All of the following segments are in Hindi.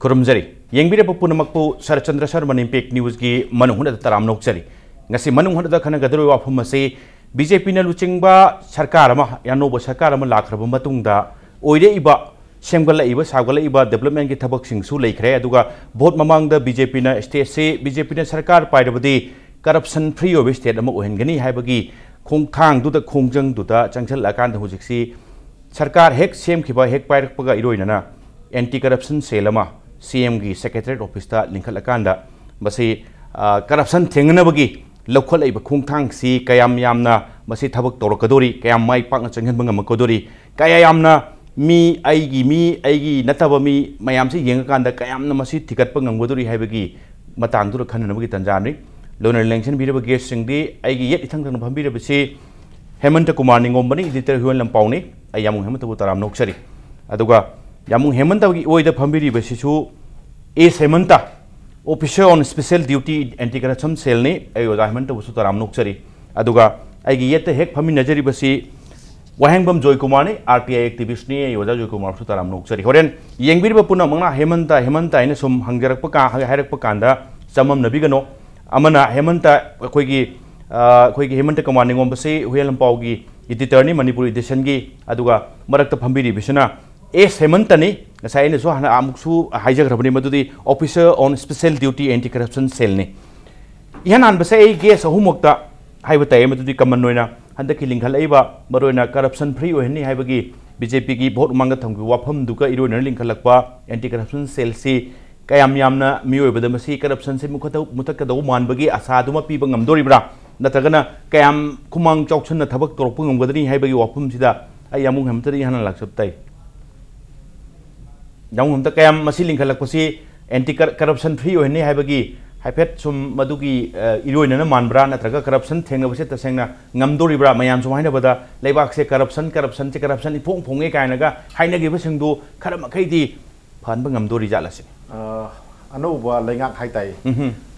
खुरुमजरी येंबिरब पुनमकपु शरचंद्र शर्मा इम्पैक्ट न्यूज की मनुंग तराम नोक्चरी ngasi manung hada khana gadro wafum ase BJP na luchingba sarkar ama yanobo sarkar ama lakhrabu matungda oire iba semgala iba sagala iba development ki thabak sing su leikhre aduga vote mamang da BJP na state se BJP na sarkar paidabadi corruption free of state ama ohengani haibagi khongthang du da khongjang du da changchal akan da hujiksi sarkar hek sem khiba hek pairak paga iroina na anti corruption cell ama CM gi secretariat office ta linkhal akanda basi corruption thengnabagi लखल खोंथांग से कयाम यामना मसे थबक तौरकदोरी कयाम माई पाकना चंगहनबा ngamkodori kaya yamna mi aigi nataba mi mayam se yengakanda kayamna masi thigatpa ngamgodori haibagi matang dur khananabagi tanjani loner election biraba guest singdi aigi yet ithang thang phambiraba se HEMANTA KUMAR NINGOMBA ni editor huan LANPAO ni ayamung HEMANTA bu taram noksari aduga yamung HEMANTA gi oida phambiriba sisu HEMANTA Officer on Special Duty Anti-Corruption Cell ni ayo HEMANTA bu taram noksari aduga aigi yet hek phami najari basi WAHENGBAM JOYKUMAR ni RTI activist ni ayo JOYKUMAR su taram noksari horen yengbirba puna mangna HEMANTA ina sum hangjarak pa ka hairak pa kanda samam nabigano amana HEMANTA khoi gi HEMANTA KUMAR NINGOMBA se huel LANPAO gi editor ni Manipur edition gi aduga marakta phambiri bisana HEMANTA ni ngasai ne so hana amuksu haijagrabani madudi Officer on Special Duty Anti-Corruption Cell ni ihanan base ei ges ahumokta haibatai madudi kaman noina handaki linghal aiba maroina corruption free ohni haibagi BJP gi vote manga thamgi wafam duka iroina lingkhalakpa Anti-Corruption Cell si kayam yamna miyoibada masi corruption se mutakadaw manbagi asa duma piba ngamdoribra natragana kayam kumang chauchna thabak torpu ngamgadani haibagi wafam sida ai amung HEMANTA ri hanan laksaptai Yang untuk kayam masih lingkalak pasi anti corruption free ohni haibagi haipet sum madugi iroina na manbra natraga corruption thenga base tasengna ngamdoribra mayam sumaina bada leibak se corruption ipong phonge kainaga hainagi basingdu kharam khaidi phanba ngamdori jalase anoba lengak haitai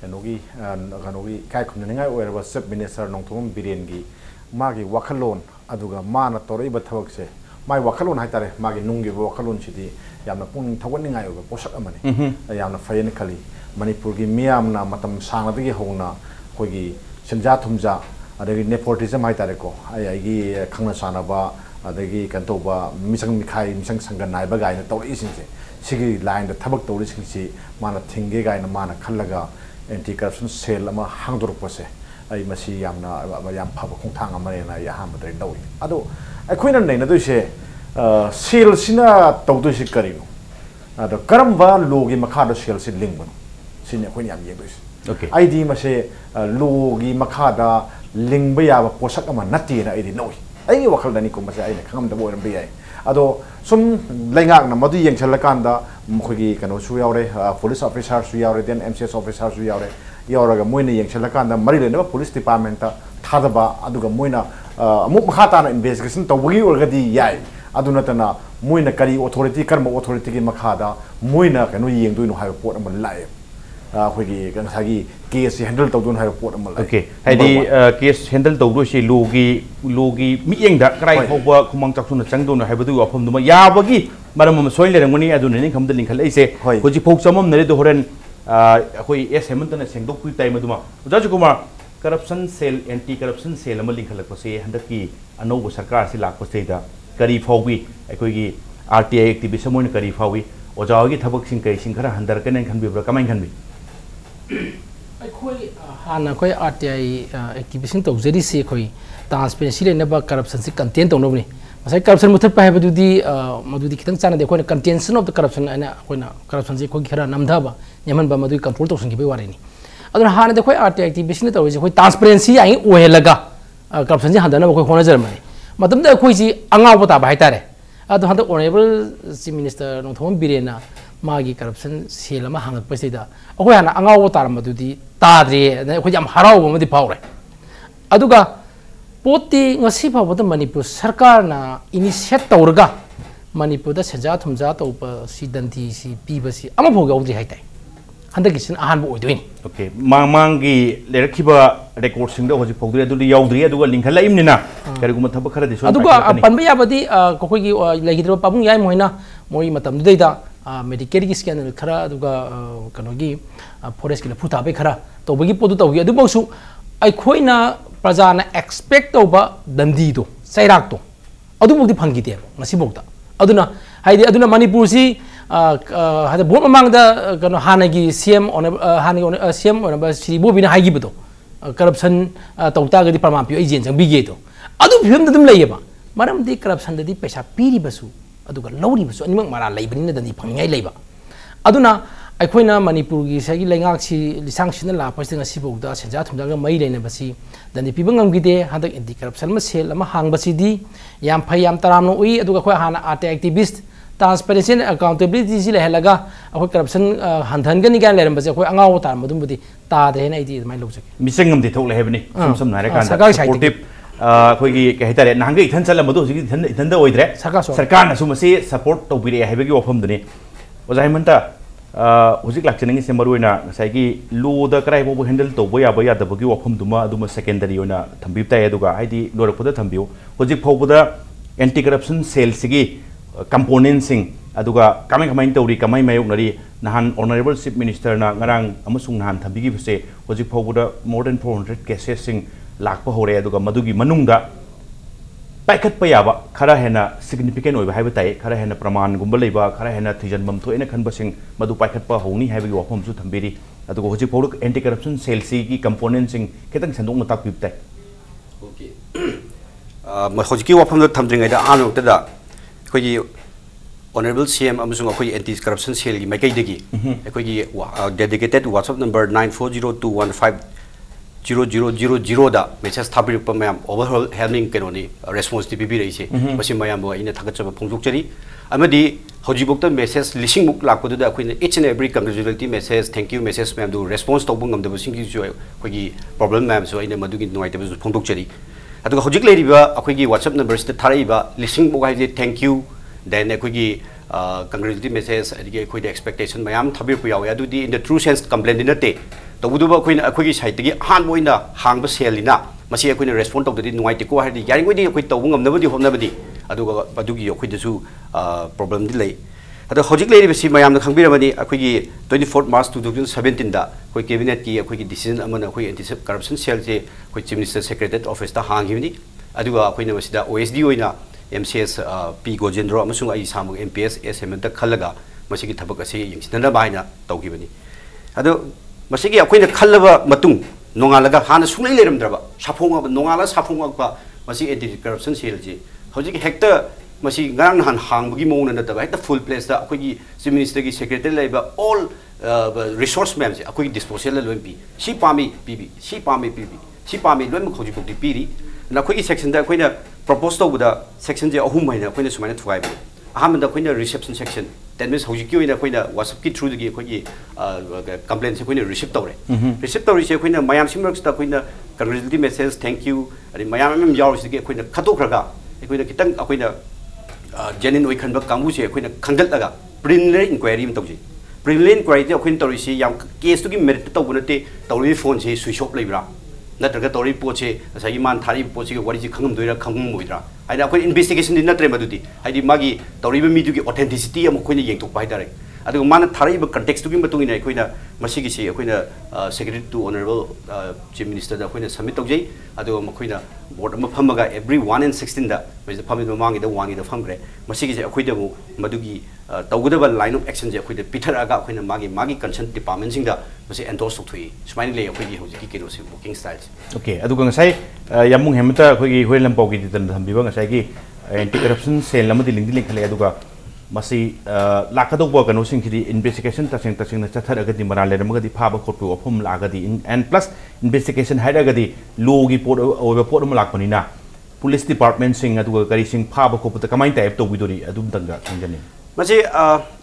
kanogi kai khumningai oiraba sub minister nongthom birengi magi wakhalon aduga mana toriba thabakse mai wakhalon haitare magi nungi wakhalon chidi yamna pung thawningai oba posak amani yamna fayeni khali Manipur gi miyamna matam sangadagi hona koigi senja thumja adagi nepotism haitare ko ai gi khangna sanaba adagi kantoba misang mikhai misang sangan naiba gaina tawri sinse sigi line da thabak tawri singsi mana thinge gaina mana khallaga anti corruption cell ama hangdor pose ai masi yamna yam phaba khongthang amane na ya ham dai dawi ado akoina nei na doise cell sina tawdoisi karino ado karamba logi makhada cell sin lingbano sini akoina yam yegdois okay ID mase logi makhada lingba ya posak ama nati na ID noi ai wakhal dani ko mase ai na khangam da boiram bi ai ado sum lengak na madu yeng chalakanda mukhogi kano su yaure police officer su yaure then MCS officer su yaure yauraga moina yeng chalakanda mari le police department ta thadaba aduga moina amuk makhata na investigation tawgi orgadi yai aduna tana moina kari authority karma authority gi makhada moina kano yeng duino ha report am lai khoigi kan sagi case handle tawdun ha report am lai okay haidi case handle tawdo si logi mi yengda krai hoba khumang chaksuna changdona haibadu afam duma yabagi maram soil lerangoni aduna ni khamda linkhal aise hoji phok chamam nare do horen khoi HEMANTA na sengdok pui tai maduma JOYKUMAR corruption cell anti corruption cell ama linkhal ko se handaki anobo sarkar si lakpo se da kari phawi khoi gi RTI activist moin kari phawi ojawi thabak sing kai sing khara handar kan khanbibra kamai khanbi khoi hana khoi RTI activist to jeri se khoi transparency le naba corruption si content to no ni masai corruption muthat pa habududi madudi kitang chana de khoi contention of the corruption ana khoi na corruption si khoi khara namdaba nyaman ba madui control to sing gi wari ni aduna hana de khoi RTI activist ne to je khoi transparency ai ohelaga corruption si handana khoi hona jarmai matam da khoi si angaw bata ba haitare adu handa honorable chief minister nongthom birena magi corruption cell ama hangat pasida khoi hana angaw bata madudi tadre khoi jam haraw madi paure aduga poti ngasi phawada Manipur sarkar na initiate tawrga Manipur da seja thumja tawpa si danti si piba si ama phog yaudri haitai handaki sin ahan bo oidoin okay mangi lerakhiba record sing da hoji phogdri adu yaudri aduga lingkhala imnina kariguma thaba khara de so aduga panba yabadi ko gi legidro pabung yai moina moi matam dei da medical की स्कैनर खरा अदुगा कनोगी फॉरेस्ट की फुता पे खरा तौबगी पोदु तौगी अदुबौसु अखोइना प्रजाना एक्सपेक्ट तौबा दंदी तो सैराक तो अदुबौदी फंगिते मसिबौदा अदुना हाइदे अदुना मणिपुर सी हाइदे बोट ममांगदा कनो हानगी सीएम ओन हानगी सीएम ओन श्री बोबिना हाइगिबदो करप्शन तौतागदी प्रमाण पियो एजेंट संबिगे तो अदु फिल्म दम लेयबा मरमदी करप्शन ददी पैसा पीरिबसु अदुगा लौरिबसु अनिमक मारा लेबनिना ददी फंगिङै लेबा अदुना अखोइना मणिपुर की सगी लेंगाक्सी लिसांगसिना लापसिंग सिबौदा सेंजा थुमजागा मई लेनबसी दनि पिबंग नमगिदे हदक एंटी करप्शन म सेल अमा हांगबसिदी याम फै याम तरामनो उई अदुगा खो हाना art activist transparency and accountability जी लेहलगा अखो करप्शन हंधनगनि गान लेरमबसे अखो अंगाव तार मदुमबुदी तादे हेन आइदी माइ लौजके मिसंगम दे थोक लेहबनी सम नारे कान सपोर्टिव अखोगी कहतारे नांगे इथन चल मदु हुजी इथन द ओइद्रे सरकार नसु मसे सपोर्ट तौबिरे हेबगी वफम दने ओजा हेमंता हुजिक लाक्चनिंग से मरुइना साइगी लोदा कराइ बो हैंडल तौबो याबो यादबगी वफम दुमा दुमा सेकेंडरी ओना थंबि ताय दुगा हाइदी लोरपदा थंबियो हुजिक फौबदा एंटी करप्शन सेल सिगी कंपोनेंट सिंग अदुगा कमाई कमाई तौरी कमाई मायोगनरी नहान ऑनरेबल चीफ मिनिस्टर ना ngarang amasung nahan thambigi bse hojik phaubuda more than 400 cases sing lakpa hore aduga madugi manungda पाइखत पयाबा खरा हेना सिग्निफिकेंट ओइबा हाइबा ताई खरा हेना प्रमाण गुम्बा लेबा खरा हेना थिजन बम थोइना खनबसिंग मदु पाइखत पा होनी हाइबगी वफमसु थंबेरी अदुगो होजि पौडक एंटी करप्शन सेल सी की कंपोनेंट सिंग केतंग संदोंग ताक पिप ताई ओके म होजि वफम थमद्रिंगैदा आनोक्तदा खोगी ऑनरेबल सीएम अमसुंग अखोई एंटी करप्शन सेल की माइकैदगी अखोगी डेडिकेटेड व्हाट्सएप नंबर 9402150000 दा मेसेज थाबिरप मैम ओवरऑल हेल्पिंग केनोनी रेस्पॉन्स दी बिबि रहिसे मसि मैम बो इने थागचब फोंदोकचरी अमदी हजिबोक्ता मेसेज लिसिंग मुक लाकपदुदा अखोइने each and every congratulatory message thank you message ma'am दु रेस्पॉन्स तौब ngam सिंगी जो अखोगी प्रॉब्लम मैम सो इने मदुगी नोइतब फोंदोकचरी अदुगा हजिक लेरिबा अखोगी व्हाट्सएप नंबर सित थाराइबा लिसिंग मुक हाइजे थैंक यू देन अखोगी कंग्रेचुलेटरी मेसेज अदिगे अखोइदे एक्सपेक्टेशन मैम थाबिरप यावे अदुदी in the true sense complaint दिनते तबुदुबा अखोइना अखोगी साइटगी हान मोइना हांगबा सेलिना मसी अखोइना रेस्पॉन्ड तौददी नुवाइतेको हाइदि यारिंगोइदि अखोइ तौब ngमनबदि होमनबदि अदुगा अदुगी अखोइदसु प्रॉब्लम दि लई अदो हजिक लेरिबसि मयामना खंबिरमनि अखोगी 24 मार्च 2017 दा अखोइ कैबिनेट की अखोगी डिसीजन अमना अखोइ एंटी करप्शन सेल जे अखोइ चीफ मिनिस्टर सेक्रेटरीट ऑफिस दा हांगिबनि अदुगा अखोइना मसिदा ओएसडी ओइना एमसीएस पी गोजेंद्रो अमसुंग आई सामु एमपीएस एस हेमंत खलगा मसिगी थबक असे यंगसिनना बाइना तौगिबनि अदो मसिगी अखोइना खलबा मतुंग नोंगालगा हाना सुंगलै लेरमद्रबा साफोंगा नोंगाला साफोंगा मसि anti corruption cell J हजिक Hector Masih ngarang nahan hangbagi mona na taba hekta full place da akoi chief minister ki secretary laiba all resource ma'am se akoi disposal la loin pi si pami pp si pami loin ma khoji pokti piri na akoi ki section da akoi na propose to buda section je ahum maina akoi na sumaina thuai bu aham da akoi na reception section that means hoji ki oina akoi na whatsapp ki through da akoi ki complaint se akoi na receive tawre receive tawre se akoi na mayam simrak da akoi na congratulatory message thank you ari mayam yaw se akoi na khatokraga akoi na kitang akoi na genuine oi khanba kangbu se akoina khangdalga preliminary inquiry am tawji preliminary inquiry te akoin tawrisi yam case to gi merit tawbunate tawri phone se switch off leibra natraga tawri po se asai man thari po se wari ji khangam doira khangam moidra aida akoi investigation din natre madudi aidi magi tawri ba mi du gi authenticity am akoina yeng tok bai dare adu man thari ba context to gi matung ina akoina masigi se akoina secretary to honorable chief minister da akoina submit tawjai adu akoina board am phamaga every 1 and 16 da me phami do mangi da wangi da phamgre masigi je akoida mu madugi tawgudaba line of action je akoida pitharaga akoina magi concern department sing da masi endorse tok thui smaini le akoigi hojiki keno se working styles okay aduga ngasai yamung hemata akoigi hoi lampau gi dan thambiba ngasai gi anti corruption cell lamadi lingdi lingkhale aduga masi lakadogba kanu sing khidi investigation tasing na chatharaga di marale ramagadi phaba khotpu ophum lagadi and plus investigation hairagadi law gi pot oba pot mu lakpani na police department sing aduga kari sing phaba khopta kamai type to bidori adum tanga sangjani masi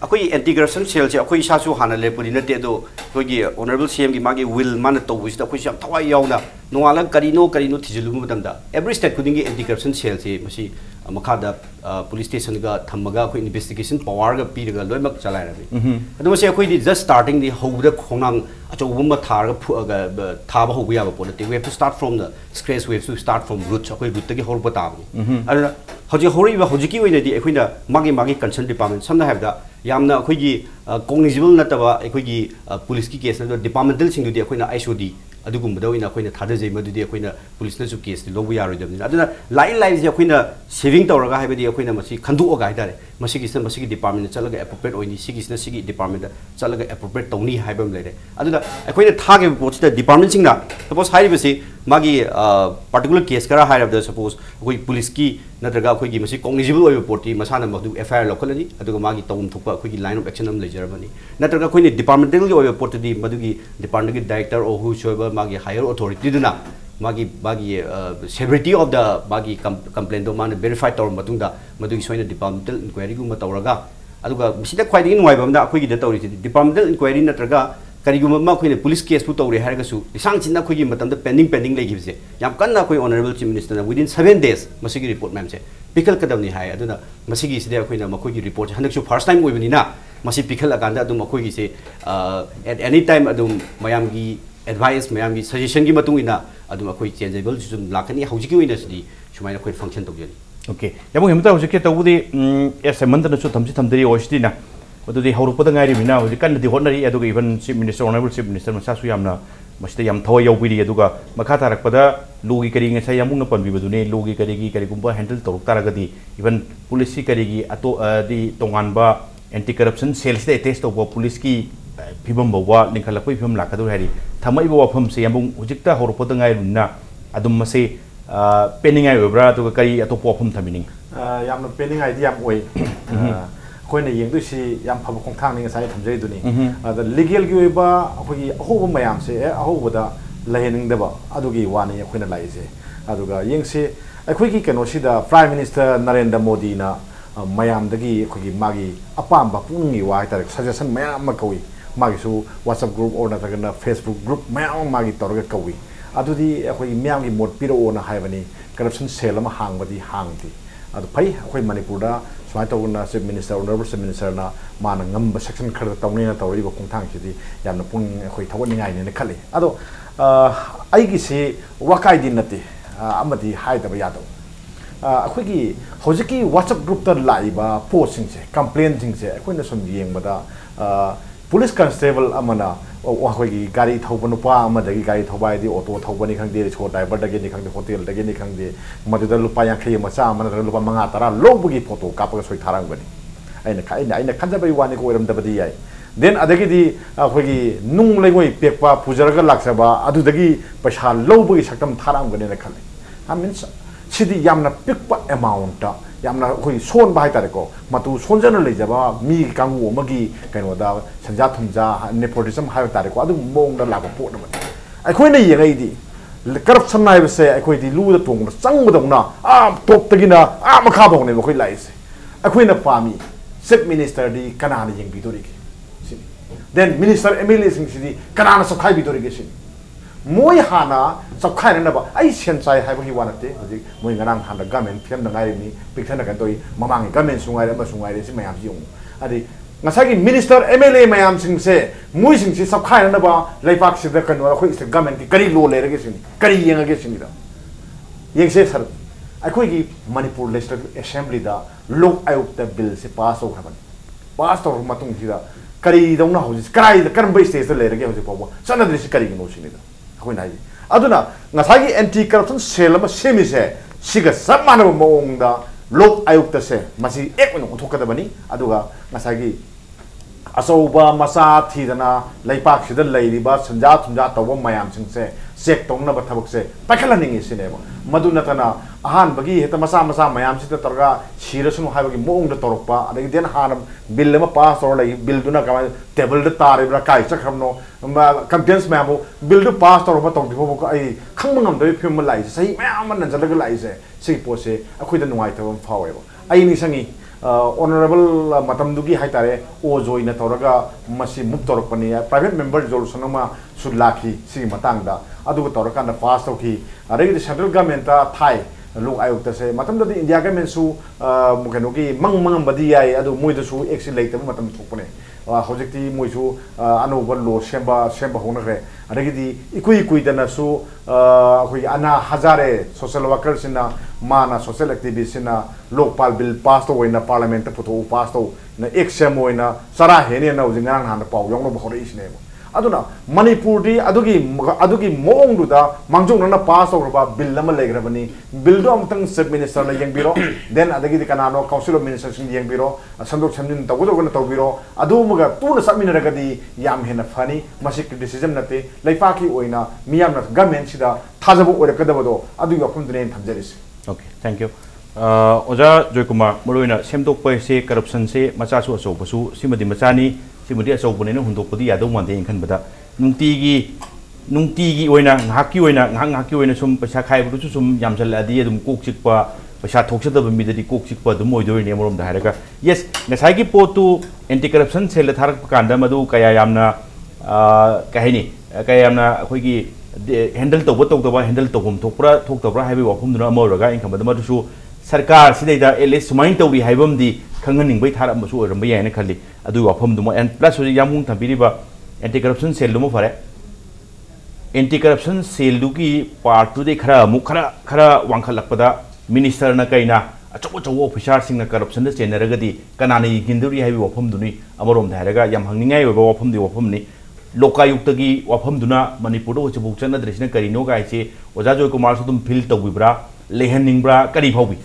akoi anti corruption cell je akoi sa su hana le puri na te do kogi honorable cm gi magi will man to wisda akoi sam thawai yauna nongala karino thijilu mutam da every state kuding gi anti corruption cell je masi makada police station ga thamaga akoi investigation power ga piraga loimak chalai rabi adu masi akoi di just starting the howda khonang achobumba tharga thaba hobu ya ba polite we have to start from the scratch we have to start from roots akoi root gi horba ta adu हौजी होरीबा हौजिकी ओइनदी अखोइना मागी कंसर्न डिपार्टमेंट समना हाबदा यामना अखोइगी कॉग्निजिबल नतबा अखोइगी पुलिस की केस न डिपार्टमेंटल सिंगदुदी अखोइना आईसोडी अदुगुमबदा ओइना अखोइना थादजै मदुदी अखोइना पुलिस नसु केस लोबु यारोइदबनि अदुना लाइन जे अखोइना सेविंग तौरगा हाबदी अखोइना मसी खंदुओगा हाइदारे मसी डिपार्टमेंट चलगा एप्रोप्रिएट ओइनी सिगी डिपार्टमेंट चलगा एप्रोप्रिएट तौनी हाइबम लेरे अदुना अखोइना थागे पोस्टदा डिपार्टमेंट सिंगना सपोज हाइबसी मागी पार्टिकुलर केस करा हाइरबदा सपोज अखोइ पुलिस की नत्रगा अखोइगी मसी कॉग्निजिबल ओइबा पोर्टी मसाना मदु एफआईआर लौखलनी अदुगा मागी तौम थोकपा अखोइगी लाइन ऑफ एक्शन अम लेजरबनी नत्रगा अखोइनि डिपार्टमेंटल की ओइबा पोर्टदी मदुगी डिपार्टमेंट की डायरेक्टर ओ हु सोइबा मागी हायर अथॉरिटी दुना मागी सेवरिटी ऑफ द मागी कंप्लेंट दो मान वेरीफाई तौर मतुंदा मदुगी सोइना डिपार्टमेंटल इंक्वायरी गुमा तौरगा अदुगा मिसिदा ख्वाइदगी नुवाइबमदा अखोइगी द तौरिति डिपार्टमेंटल इंक्वायरी नत्रगा करीगुमा अखोइने पुलिस केस पु तौरे हारगसु इसांग चिन्ना अखोइगी मतमदा पेंडिंग लेगिबसे याम कन्ना अखोइ honourable chief minister within 7 days मसिगी रिपोर्ट मैम से पिकल कदमनी हाय अदुना मसिगी सिदे अखोइना मखोइगी रिपोर्ट हनकसु फर्स्ट टाइम ओइबनिना मसि पिकल अकांदा अदुम अखोइगी से एट एनी टाइम अदुम मयामगी एडवाइस मयामगी सजेशन की मतुंगिना अदुम अखोइ चेंजेबल जुम लाखनी हौजिकी ओइनसदी सुमाइना अखोइ फंक्शन तौजनी ओके यामो हेमता हौजिके तौबुदी एस हेमंत नसु थमदरी ओइसदिना अदुदी हौरपदा गाइरि बिना हौजि कन्नदि होटनरी अदुगा even chief minister honourable chief minister मसासु यामना मसिदा याम थवा यौबिरि अदुगा मखा तारकपदा लोगी करी ngai यामुंगना पनबिबदुने लोगी करीगुंबा हैंडल तौरक तारगदी इवन पुलिस की करीगी अतो दि तोंगानबा एंटी करप्शन सेल्स दे टेस्ट तौबा पुलिस की फिबम बवा लिंखलपै फिबम लाकदो हारि थमैबो वाफम से यामुंग हुजिकता हौरपदा गाइरि बिना अदुम मसे पेनिंग आइ ओब्रा अदुगा करी अतो वाफम थमिनिंग यामना पेनिंग आइ याम ओइ अखोइना येंदुसी याम फब खोंथांनि ngai थमजैदुनी अद लीगल की ओइबा अखोइ अहोब मयाम से अहोबदा लहेनिंगदबा अदुगी वानी अखोइना लाइसे अदुगा येंगसे अखोइगी कनोसिदा प्राइम मिनिस्टर नरेंद्र मोदी ना मयामदगी अखोइगी मागी अपाम्बा पुंगी वा हाइतार सजेशन मयाम मा कवि मागिसु व्हाट्सएप ग्रुप और नतगना फेसबुक ग्रुप मयाम मागी तौरगा कवि अदुदी अखोइ म्यामगी मोड पिरोना हाइबनी करप्शन सेल अमा हांगबदी हांगदी अदु फै अखोइ मणिपुरदा सुमाय तौना chief minister honourable chief minister ना माना ngamba सेक्शन खर तौनेना तौरिबो खोंथांसिदी यामना पुंग अखोइ थवनिंगाइने खले अदो आइगी से वाकाइदि नते अमदी हाइदबा यादो अखोइगी होजिकी व्हाट्सएप ग्रुप ता लाइबा पोस्टिंग से कंप्लेंट सिंग से अखोइना सुम येंगबदा पुलिस कांस्टेबल अमना अखोइगी गाड़ी थौबा नुपा अमदगी गाड़ी थौबाइदि ऑटो थौबनी खंगदे रिक्शा ड्राइवर दगे खंगदे होटल दगे खंगदे मदुदा लुपा यांखै मचा अमना लुपा 5-10 लोबगी फोटो कापगा सोइ थारांगबनी आइना खंजबई वानी को ओरमदबदी याय देन अदगी अखोइगी नुंग लेगोइ पेकपा पुजरगा लाक्सबा अदुदगी पैसा लौबगी सकम थारांगबने खले आई मीन्स सिदी यामना पिकपा अमाउंट यामना अखोइ सोन बाहाय तारेको मतु सोनजन लेजबा मी कांगु अमगी कइनोदा संजा थुमजा नेपोटिज्म हाय तारेको अदु मोंगदा लाबो पोटम अखोइना येंगैदी करप्शन नाइबसे अखोइदी लुदा तोंगदा चंगबदौना टॉपतगिना मखा बौने अखोइ लाइसे अखोइना पामी चीफ मिनिस्टर दी कनाना येंबिदोरिगे देन मिनिस्टर एमएलए सिंगसिदी कनाना सखाइबिदोरिगे सिन मोय हाना सखाइनबा आई सेंसाइ हाइबगी वानते हजि मोय गनांग हाना गवर्नमेंट फियम नगाइनि पिक्थना कतोइ ममांग गवर्नमेंट सुंगाइरे म सुंगाइरे सि मयाम जिउ अदि ngасagi मिनिस्टर एमएलए मयाम सिंगसे मोय सिंगसि सखाइनबा लैपाक सिदा कनो अखोइ गवर्नमेंट की करी लो लेरगे सिन करी येंगगे सिनदा येंगसे सर अखोइगी मणिपुर लेजिस्लेटिव असेंबली दा लोक आयोग दा बिल से पास हो खबन पास तो मतुंग सिदा करी दौना हौजि कराइ दा करम स्टेज दा लेरगे हौजि पाव सनद्रिसि करी नो सिनिदा अखोइना हाइ अदुना ngасagi एंटी करप्शन सेल अमा सेमिसे सिगा सब मानब मोंगदा लोक आयोग ता से मसी एक ओइन उथोकदबनी अदुगा ngасagi असौबा मसा थीदना लैपाक सिदा लैरिबा संजा थुंजा तौबा मयाम सिंगसे चेक तौनबा थबक से पाखलनिंगे सिनेबा मदु नतना अहान बगी हेता मसा मसा मयाम सिदा तरगा सिरसनु हाइबगी मोंगदा तौरपा अदगी देन हान बिल अमा पास तौर लै बिल दुना कमा टेबल द तारेब्रा काइ चखरमनो कंप्लेंट्स मैमो बिल दु पास तौरपा तौदिबो आई खंगमंगम दइ फिल्म लाइसे सही मयाम नजलग लाइसे सि पोसे अखुइदा नुवाइतबम फावेबो आई निसंगी ऑनरेबल मतमदुगी हाइतारे ओ जोइना तौरगा मसी मुप तौरपनी प्राइवेट मेंबर रिजोल्यूशन अमा सुलाखी सी मतंगदा अदुग तौरकान पास तौखी अरेगी सेंट्रल गवर्नमेंट थाई लोक आयोग तसे मतम ददी इंडिया गवर्नमेंट सु मुकेनो की मंग बदी याई अदु मोइद सु एक्शन लेते मतम थोपने हौजिकती मोइसु अनोबा लो सेंबा होनग्रे अदगिदी इकुई दनसु अखोई अना हजारे सोशल वर्कर सिना माना सोशल एक्टिविस्ट सिना लोकपाल बिल पास तो होइना पार्लियामेंट पुथो पास तो न एक्शन होइना सरा हेने न उजिंग ngang han पाउ योंग नो बखोरे इसने अदुना मणिपुर दी अदुगी मोंग दुदा मांगजों ना पास होरबा बिल लम लेग्रबनी बिल दो अमतंग सब मिनिस्टर न यंगबिरो देन अदगी कनानो काउंसिल ऑफ मिनिस्टर्स नि यंगबिरो संदोक समजिन तगुदोगन तौबिरो अदुमगा तुन सबमिनरगदी याम हेना फनी मसि क्रिटिसिजम नते लैफाकी ओइना मियामना गवर्नमेंट सिदा थाजबो ओरकदबदो अदुगी वफुमदने थमजरिस ओके थैंक यू ओजा जयकुमार मरोइना सेमदोकपै से करप्शन से मचासु अचौबसु सिमदि मचानी सिमदि अचौबनेना हुंदोकपदि यादौ मानदे इनखनबदा नुंतीगी ओइना ngahaki oina sum paisa khaibu sum yamjaladi adum kok chikpa paisa thoksadaba midadi kok chikpa adum oidoi ne morom da haraga yes ngasai gi potu anti corruption cell tharak kanda madu kaya yamna kahini kaya yamna akhoi gi handle tawba handle tawum thoktabra haibi wafum duna amoroga inkam da madu sarkar sidaida at least sumain tawri haibam di khanganing bai thara masu oram bai yana khalli adu wafum duma and plus yamung thambiriba anti corruption cell duma fare anti corruption cell की पार्ट टू खरा वांखलपदा मिनिस्टर न कईना अचौ अचौ ऑफिसर सिंह करप्शन चेनरगदी कनाने गिंदुरी है वफम दुनी अमरोम धारगा यम हंगनिंगाय वफम दि वफमनी लोकायुक्त की वफम दुना मणिपुर वचबुक चनद्रेसिन करिनो गाइसे ओजा जयकुमार सुदुम फील तौबिब्रा लेहनिंग्ब्रा करी फाउबी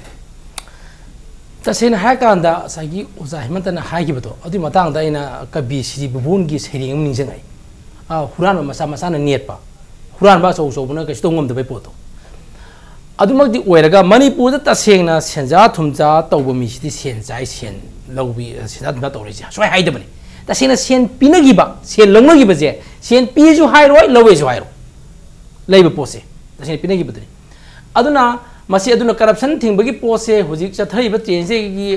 तसेन हाय कांदा सागी ओजा हेमंतना हायगिबदो अदि मतांगदा इना कबी श्री बुबुन की सेरिंग निंजंगाई हुरान मसा मसाना नेटपा हुरान बा सौ सौबना कस्तो ngomdbai poto adumagdi oiraga manipur da tasengna senja thumja tawba mi sidi senjai sen lawbi sida da tawrija soi haidabani tasena sen pinagi ba sen langnagi ba je sen pi ju hairoi lawe ju hairo leiba pose tasena pinagi badri aduna masi aduna corruption thingbagi pose hojik chathaiba change gi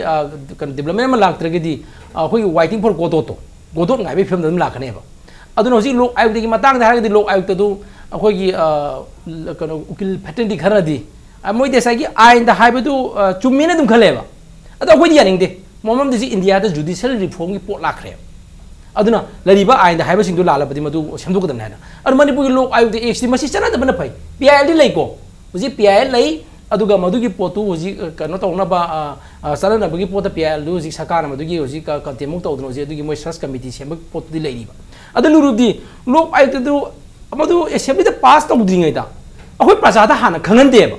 kan development ma laktragidi hoi waiting for godot ngai be film dam lakane ba aduna hoji lok ayuk gi matang da haragdi lok ayuk tu अखोगी कनो उकिल पैटर्न दी खरदी मोई देसा की आइन द हाइबे दु चुम्मीने दुम खलेबा अदा अखोई यानिंग दे मोमम दिसि इंडिया द जुडिशियल रिफॉर्म की पोट लाखरे अदुना लरिबा आइन द हाइबे सिंग दु लालबदि मदु सेमदु कदम नाना अर मणिपुर की लोक आयु दे एक्सटी मसी चना दबन फै पीआईएल दी लैको हुजी पीआईएल लै अदुगा मदु की पोतु हुजी कनो तौना बा सरन बगी पोत पीआईएल दु हुजी सरकार मदु की हुजी का कंटेमुक तौदनो हुजी अदुगी मोय सर्च कमिटी सेम पोत दी लैरिबा अदु लुरुदी लोक आयु दु अमदु असेंबली पास तौद्रिङैदा अखोई प्रजादा हाना खंगनदेब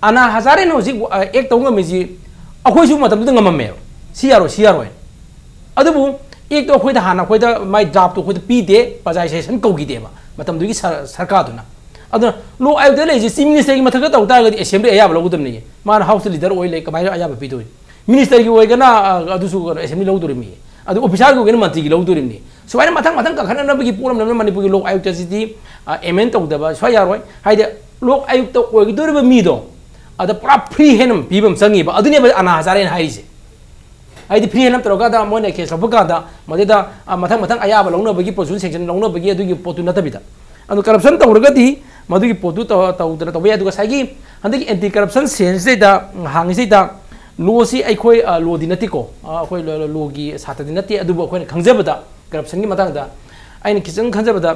अना हजारे नो जी एक तौंग मेजी अखोई सु मतम ngamamme सियारो अदुबु एक तो अखोई दा हाना अखोई दा माय ड्राफ्ट तो अखोई दा पीदे प्रजाइजेशन कौगी देबा मतम दुगी सरकार दुना अदु लो आयु दे लेजी चीफ मिनिस्टर की मथक तौता गदि असेंबली अयाब लौदम नै मान हाउस लीडर ओइ ले कमाय अयाब पीदो मिनिस्टर की ओइगना अदु सु असेंबली लौदुरमी अदु ऑफिसर को गेन मंत्री की लौदुरमी सुवाइन मथंग कखननबगी पुरम नम मणिपुर की लोक आयुक्त सिटी एमेन तौदबा स्वा यारोय हाइदे लोक आयुक्त ओइगदुरबा मीदो अदा पुरा फ्री हेनम पीबम संगीबा अदुने अना हजारेन हाइसे हाइदे फ्री हेनम तरोगा दा मोने केस लबका दा मदेदा मथंग अयाबा लौनबगी पोजुन सेक्शन लौनबगी अदुगी पोतु नतबिदा अदु करप्शन तौरगदी मदुगी पोतु तौदना तौबे अदुगा सागी हंदगी एंटी करप्शन सेंस दा हांगिसे दा लोसी अखोई लोदी नतिको अखोई लोगी सातदी नति अदुबो अखोई खंगजबदा करप्शन की मतंग दा आइन किचन खंजबदा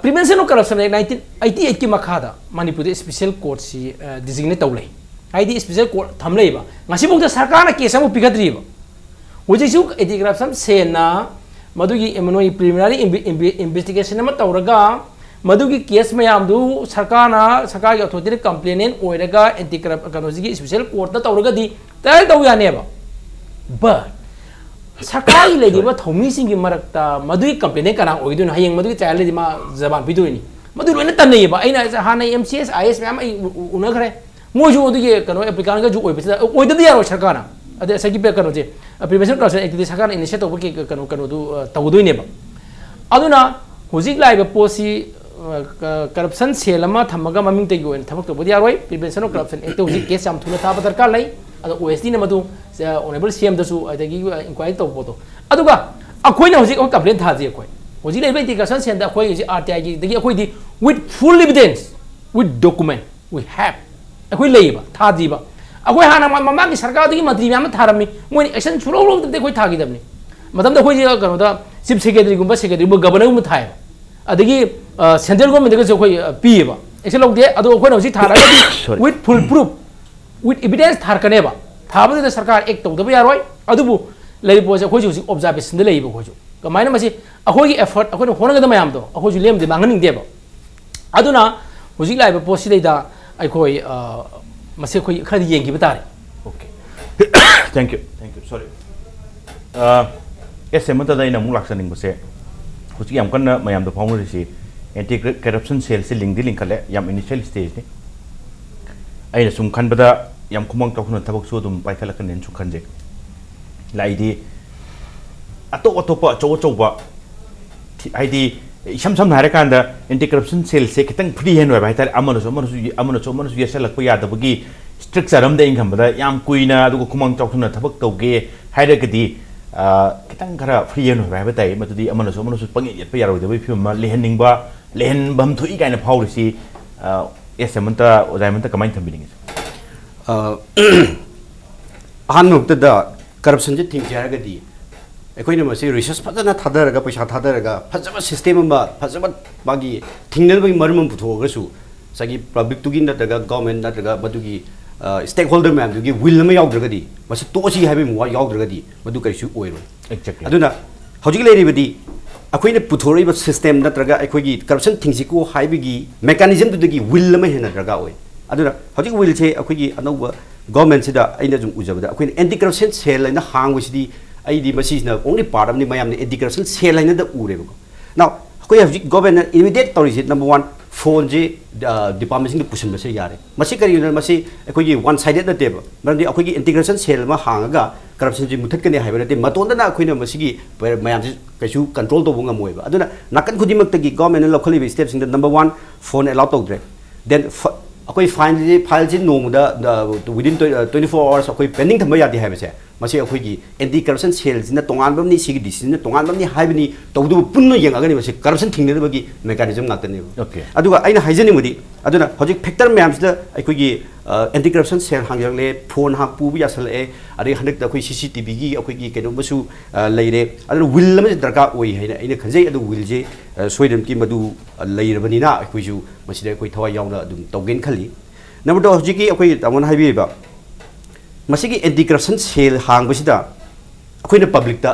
प्रिवेंशन ऑफ करप्शन 1988 की मखादा मणिपुर स्पेशल कोर्ट सी डिजिग्नेट तौले हाइदी स्पेशल कोर्ट थमलेबा ngasiबुक दा सरकार केस अमु पिगद्रीबा हुजिसु एंटी करप्शन सेना मदुगी एमनोई प्रिलिमिनरी इन्वेस्टिगेशन अमा तौरगा मदुगी केस मयामदु सरकार की अथॉरिटी कंप्लेनेंट ओइरगा एंटी करप्शन कनोजी स्पेशल कोर्ट दा तौरगदी तय तौ यानेबा बट सरकार की लेदीबा थौमी सिंग की मरकता मदुई कंप्लेनेंट कना ओइदुन हयेंग मदुई चाइल्ड लेदी मा जबान पिदुइनी मदु लोइना तन्नेबा आइना हाना एमसीएस आईएस मैम उनखरे मोजु ओदुगी कनो एप्लीकेंट का जु ओइबसिदा ओइददी यारो सरकार अदे सगी पे कनो जे प्रिवेंशन करप्शन एक्टिविटी सरकार इनिशिएट तौब के कनो दु तौदुइनेबा अदुना हुजिक लाइबा पोसी करप्शन सेल अमा थमगा ममिंग तेगी ओइन थबक तौबदी यारोय प्रिवेंशन ऑफ करप्शन एक्ट हुजिक केस याम थुना थाबा दरकार लै ओएसडी ने मधु ऑनरेबल सीएम दसु अदगी इंक्वायरी तौ पोतो अदुगा अखोइना हुजिक ओ कंप्लेंट थाजी अखोइ हुजिक लेबे इंटीग्रेशन सेंड अखोइ हुजिक आरटीआई की दगी अखोइ दी with full evidence with document we have ꯑꯩꯈꯣꯏ ꯂꯩꯌꯦꯕ ꯊꯥꯗ꯭ꯔꯤꯕ ꯑꯩꯈꯣꯏ ꯍꯥꯟꯅ ꯃꯃꯥꯡꯒꯤ ꯁꯔꯀꯥꯔꯗꯒꯤ ꯃꯟꯇ꯭ꯔꯤ ꯃꯌꯥꯝ ꯊꯥꯔꯝꯃꯤ ꯃꯣꯏꯅ ꯑꯦꯛꯁꯟ ꯁꯨꯡꯂꯧ ꯂꯧꯗꯕꯗꯤ ꯑꯩꯈꯣꯏ ꯊꯥꯈꯤꯗꯕꯅꯤ ꯃꯇꯝꯗ ꯑꯩꯈꯣꯏꯁꯦ ꯀꯩꯅꯣꯗ ꯆꯤꯞ ꯁꯦꯀ꯭ꯔꯦꯇꯔꯤꯒꯨꯝꯕ ꯁꯦꯀ꯭ꯔꯦꯇꯔꯤꯒꯨꯝꯕ ꯒꯕꯔꯅꯔꯒꯨꯝꯕ ꯊꯥꯏꯌꯦꯕ ꯑꯗꯒꯤ ꯁꯦꯟꯇ꯭ꯔꯦꯜ ꯒꯣꯔꯃꯦꯟꯇꯒꯁꯨ ꯑꯩꯈꯣꯏ ꯄꯤꯌꯦꯕ ꯑꯦꯛꯁꯟ ꯂꯧꯗꯦ ꯑꯗꯣ ꯑꯩꯈꯣꯏꯅ ꯍꯧꯖꯤꯛ ꯊꯥꯔꯒꯗꯤ with full proof with evidence ꯊꯥꯔꯛꯀꯅꯦꯕ ꯊꯥꯕꯗꯨꯗ ꯁꯔꯀꯥꯔ ꯑꯦꯛ ꯇꯧꯗꯕ ꯌꯥꯔꯣꯏ ꯑꯗꯨꯕꯨ ꯂꯩꯔꯤꯕ ꯄꯣꯠꯁꯦ ꯑꯩꯈꯣꯏꯁꯨ ꯍꯧꯖꯤꯛ ꯑꯣꯕꯖꯥꯔꯕꯦꯁꯟꯗ ꯂꯩꯌꯦꯕ ꯑꯩꯈꯣꯏꯁꯨ ꯀꯃꯥꯏꯅ ꯃꯁꯤ ꯑꯩꯈꯣꯏꯒꯤ ꯑꯦꯐꯔꯠ ꯑꯩꯈꯣꯏꯅ ꯍꯣꯠꯅꯒꯗꯕ ꯃꯌꯥꯝꯗꯣ ꯑꯩꯈꯣꯏꯁꯨ ꯂꯦꯝꯗꯦ ꯃꯥꯡꯍꯟꯅꯤꯡꯗꯦꯕ ꯑꯗꯨꯅ ꯍꯧꯖꯤꯛ ꯂꯥꯛꯏꯕ ꯄꯣꯠꯁꯤꯗꯩꯗ ꯑꯩꯈꯣꯏ ꯃꯁꯤ ꯑꯩꯈꯣꯏ ꯈꯔꯗꯤ ꯌꯦꯡꯈꯤꯕ ꯇꯥꯔꯦ Okay. Thank you. Sorry. Yes, Hemanta da ina mung laksaning base. Husi yam kan mayam da phawng risi anti corruption cell se link di link khale yam initial stage ni. Aina sum khan bada yam khumang tawkhuna thabak su dum pai khala kan nen su khan je. Lai di atopa choba ai di sam hare kan da anti corruption cell se kitang free hen wa bai tar amanu su yesal lakpa ya da bagi structure am da income da yam kuina du khumang tawkhuna thabak tawge haira gadi kitang khara free hen wa bai tai matudi amanu su pangi yet pa yaro da bai phim ma lehening bam thui kaina phawrisi yes Hemanta Hemanta kamai thambining han nukta da corruption je thing jara gadi ꯑꯩꯈꯣꯏꯅ ꯃꯁꯤ ꯔꯤꯁꯔꯁ ꯐꯖꯅ ꯊꯥꯗꯔꯒ ꯄꯩꯁꯥ ꯊꯥꯗꯔꯒ ꯐꯖꯕ ꯁꯤꯁꯇꯦꯝ ꯑꯃ ꯐꯖꯕ ꯃꯥꯒꯤ ꯊꯤꯡꯅꯕꯒꯤ ꯃꯔꯝ ꯑꯃ ꯄꯨꯊꯣꯛꯑꯒꯁꯨ ꯉꯁꯥꯏꯒꯤ ꯄꯕ꯭ꯂꯤꯛꯇꯨꯒꯤ ꯅꯠꯇ꯭ꯔꯒ ꯒꯚꯔꯟꯃꯦꯟꯠ ꯅꯠꯇ꯭ꯔꯒ ꯃꯗꯨꯒꯤ ꯁ꯭ꯇꯦꯛ ꯍꯣꯜꯗꯔ ꯃꯌꯥꯝꯗꯨꯒꯤ ꯋꯤꯜ ꯑꯃ ꯌꯥꯎꯗ꯭ꯔꯒꯗꯤ ꯃꯁꯤ ꯇꯣꯛꯑꯁꯤ ꯍꯥꯏꯕꯒꯤ ꯋꯥ ꯌꯥꯎꯗ꯭ꯔꯒꯗꯤ ꯃꯗꯨ ꯀꯔꯤꯁꯨ ꯑꯣꯏꯔꯣꯏ Exactly. ꯑꯗꯨꯅ ꯍꯧꯖꯤꯛ ꯂꯩꯔꯤꯕꯗꯤ ꯑꯩꯈꯣꯏꯅ ꯄꯨꯊꯣꯔꯛꯏꯕ ꯁꯤꯁꯇꯦꯝ ꯅꯠꯇ꯭ꯔꯒ ꯑꯩꯈꯣꯏꯒꯤ ꯀꯔꯞꯁꯟ ꯊꯤꯡꯁꯤꯀꯣ ꯍꯥꯏꯕꯒꯤ ꯃꯦꯀꯥꯅꯤꯖꯝꯗꯨꯗꯒꯤ ꯋꯤꯜ ꯑꯃ ꯍꯦꯟꯅ ꯗꯔꯀꯥꯔ ꯑꯣꯏ ꯑꯗꯨꯅ ꯍꯧꯖꯤꯛ ꯋꯤꯜꯁꯦ ꯑꯩꯈꯣꯏꯒꯤ ꯑꯅꯧꯕ ꯒꯚꯔꯟꯃꯦꯟꯠꯁꯤꯗ ꯑꯩꯅ ꯁꯨꯝ ꯎꯖꯕꯗ ꯑꯩꯈꯣꯏꯅ ꯑꯦꯟꯇꯤ ꯀꯔꯞꯁꯟ ꯁꯦꯜ ꯍꯥꯏꯅ ꯍꯥꯡꯕꯁꯤꯗꯤ ꯑꯩꯗꯤ ꯃꯁꯤꯁꯤꯅ ꯑꯣꯟꯂꯤ ꯄꯥꯔꯠ ꯑꯃꯅꯤ ꯃꯌꯥꯝꯅ ꯑꯦꯟꯇꯤ ꯀꯔꯞꯁꯟ ꯁꯦꯜ ꯍꯥꯏꯅꯗ ꯎꯔꯦꯕꯀꯣ ꯅꯥꯎ ꯑꯩꯈꯣꯏ ꯍꯧꯖꯤꯛ ꯒꯣꯚꯔꯟꯃꯦꯟꯠꯅ ꯏꯃꯤꯗꯤꯌꯦꯠ ꯇꯧꯔꯤꯁꯤ ꯅꯝꯕꯔ ꯋꯥꯟ ꯐꯣꯟꯁꯦ ꯗꯤꯄꯥꯔꯠꯃꯦꯟꯠꯁꯤꯡꯗ ꯄꯨꯁꯤꯟꯕꯁꯦ ꯌꯥꯔꯦ ꯃꯁꯤ ꯀꯔꯤꯒꯤꯅꯣ ꯃꯁꯤ ꯑꯩꯈꯣꯏꯒꯤ ꯋꯥꯟ ꯁꯥꯏꯗꯦꯠ ꯅꯠꯇꯦꯕ ꯃꯔꯝꯗꯤ ꯑꯩꯈꯣꯏꯒꯤ ꯑꯦꯟꯇꯤ ꯀꯔꯞꯁꯟ ꯁꯦꯜ ꯑꯃ ꯍꯥꯡꯉꯒ ꯀꯔꯞꯁꯟꯁꯤ ꯃꯨꯊꯠꯀꯅꯤ ꯍꯥꯏꯕ ꯅꯠꯇꯦ ꯃꯇꯣꯟꯗꯅ ꯑꯩꯈꯣꯏꯅ ꯃꯁꯤꯒꯤ ꯃꯌꯥꯝꯁꯤ ꯀꯩꯁꯨ ꯀꯟꯇ꯭ꯔꯣꯜ ꯇꯧꯕ ꯉꯝꯃꯣꯏꯕ ꯑꯗꯨꯅ ꯅꯥꯀꯟ ꯈꯨꯗꯤꯡꯃꯛꯇꯒꯤ ꯒꯣꯚꯔꯟꯃꯦꯟꯠꯅ ꯂꯧꯈꯠꯂꯤꯕ ꯁ꯭ꯇꯦꯞꯁꯤꯡꯗ ꯅꯝꯕꯔ ꯋꯥꯟ ꯐꯣꯟ ꯑꯦꯂꯥꯎ ꯇꯧꯗ꯭ꯔꯦ ꯗꯦꯟ ꯑꯩꯈꯣꯏ ꯐꯥꯏꯜꯁꯤ ꯅꯣꯡꯃꯗ ꯋꯤꯗꯤꯟ 24 hours ꯑꯩꯈꯣꯏ ꯄꯦꯟꯗꯤꯡ ꯊꯝꯕ ꯌꯥꯗꯦ ꯍꯥꯏꯕꯁꯦ ꯃꯁꯤ ꯑꯩꯈꯣꯏꯒꯤ ꯑꯦꯟꯇꯤ ꯀꯔꯞꯁꯟ ꯁꯦꯜꯁꯤꯅ ꯇꯣꯉꯥꯟꯕꯅꯤ ꯁꯤꯒꯤ ꯗꯤꯁꯤꯖꯟꯅ ꯇꯣꯉꯥꯟꯕꯅꯤ ꯍꯥꯏꯕꯅꯤ ꯇꯧꯗꯨꯕꯨ ꯄꯨꯟꯅ ꯌꯦꯡꯉꯒꯅꯤ ꯃꯁꯤ ꯀꯔꯞꯁꯟ ꯊꯤꯡꯅꯅꯕꯒꯤ ꯃꯦꯀꯥꯅꯤꯖꯝ ꯉꯥꯛꯇꯅꯦꯕ ꯑꯗꯨꯒ ꯑꯩꯅ ꯍꯥꯏꯖꯅꯤꯡꯕꯗꯤ ꯑꯗꯨꯅ ꯍꯧꯖꯤꯛ ꯐꯦꯛꯇꯔ ꯃꯌꯥꯝꯁꯤꯗ ꯑꯩꯈꯣꯏꯒꯤ ꯑꯦꯟꯇꯤ ꯀꯔꯞꯁꯟ ꯁꯦꯜ ꯍꯥꯡꯖꯜꯂꯛꯑꯦ ꯐꯣꯟ ꯄꯨꯕ ꯌꯥꯁꯜꯂꯛꯑꯦ ꯑꯗꯒꯤ ꯍꯟꯗꯛꯇ ꯑꯩꯈꯣꯏ CCTVꯒꯤ ꯑꯩꯈꯣꯏꯒꯤ ꯀꯩꯅꯣꯝꯃꯁꯨ ꯂꯩꯔꯦ ꯑꯗꯨꯅ ꯋꯤꯜ ꯑꯃꯁꯨ ꯗꯔꯀꯥꯔ ꯑꯣꯏ ꯍꯥꯏꯅ ꯑꯩꯅ ꯈꯟꯖꯩ ꯑꯗꯨ ꯋꯤꯜꯁꯦ ꯁꯣꯏꯗꯅꯀꯤ ꯃꯗꯨ ꯂꯩꯔꯕꯅꯤꯅ ꯑꯩꯈꯣꯏꯁꯨ ꯃꯁꯤꯗ ꯑꯩꯈꯣꯏ ꯊꯋꯥꯏ ꯌꯥꯎꯅ ꯑꯗꯨꯝ ꯇꯧꯒꯦꯅ ꯈꯜꯂꯤ नंबर दो हजिकी अखोई तामोन हाइबीबा मसिगी एंटी करप्शन सेल हांगबसिदा अखोइना पब्लिक ता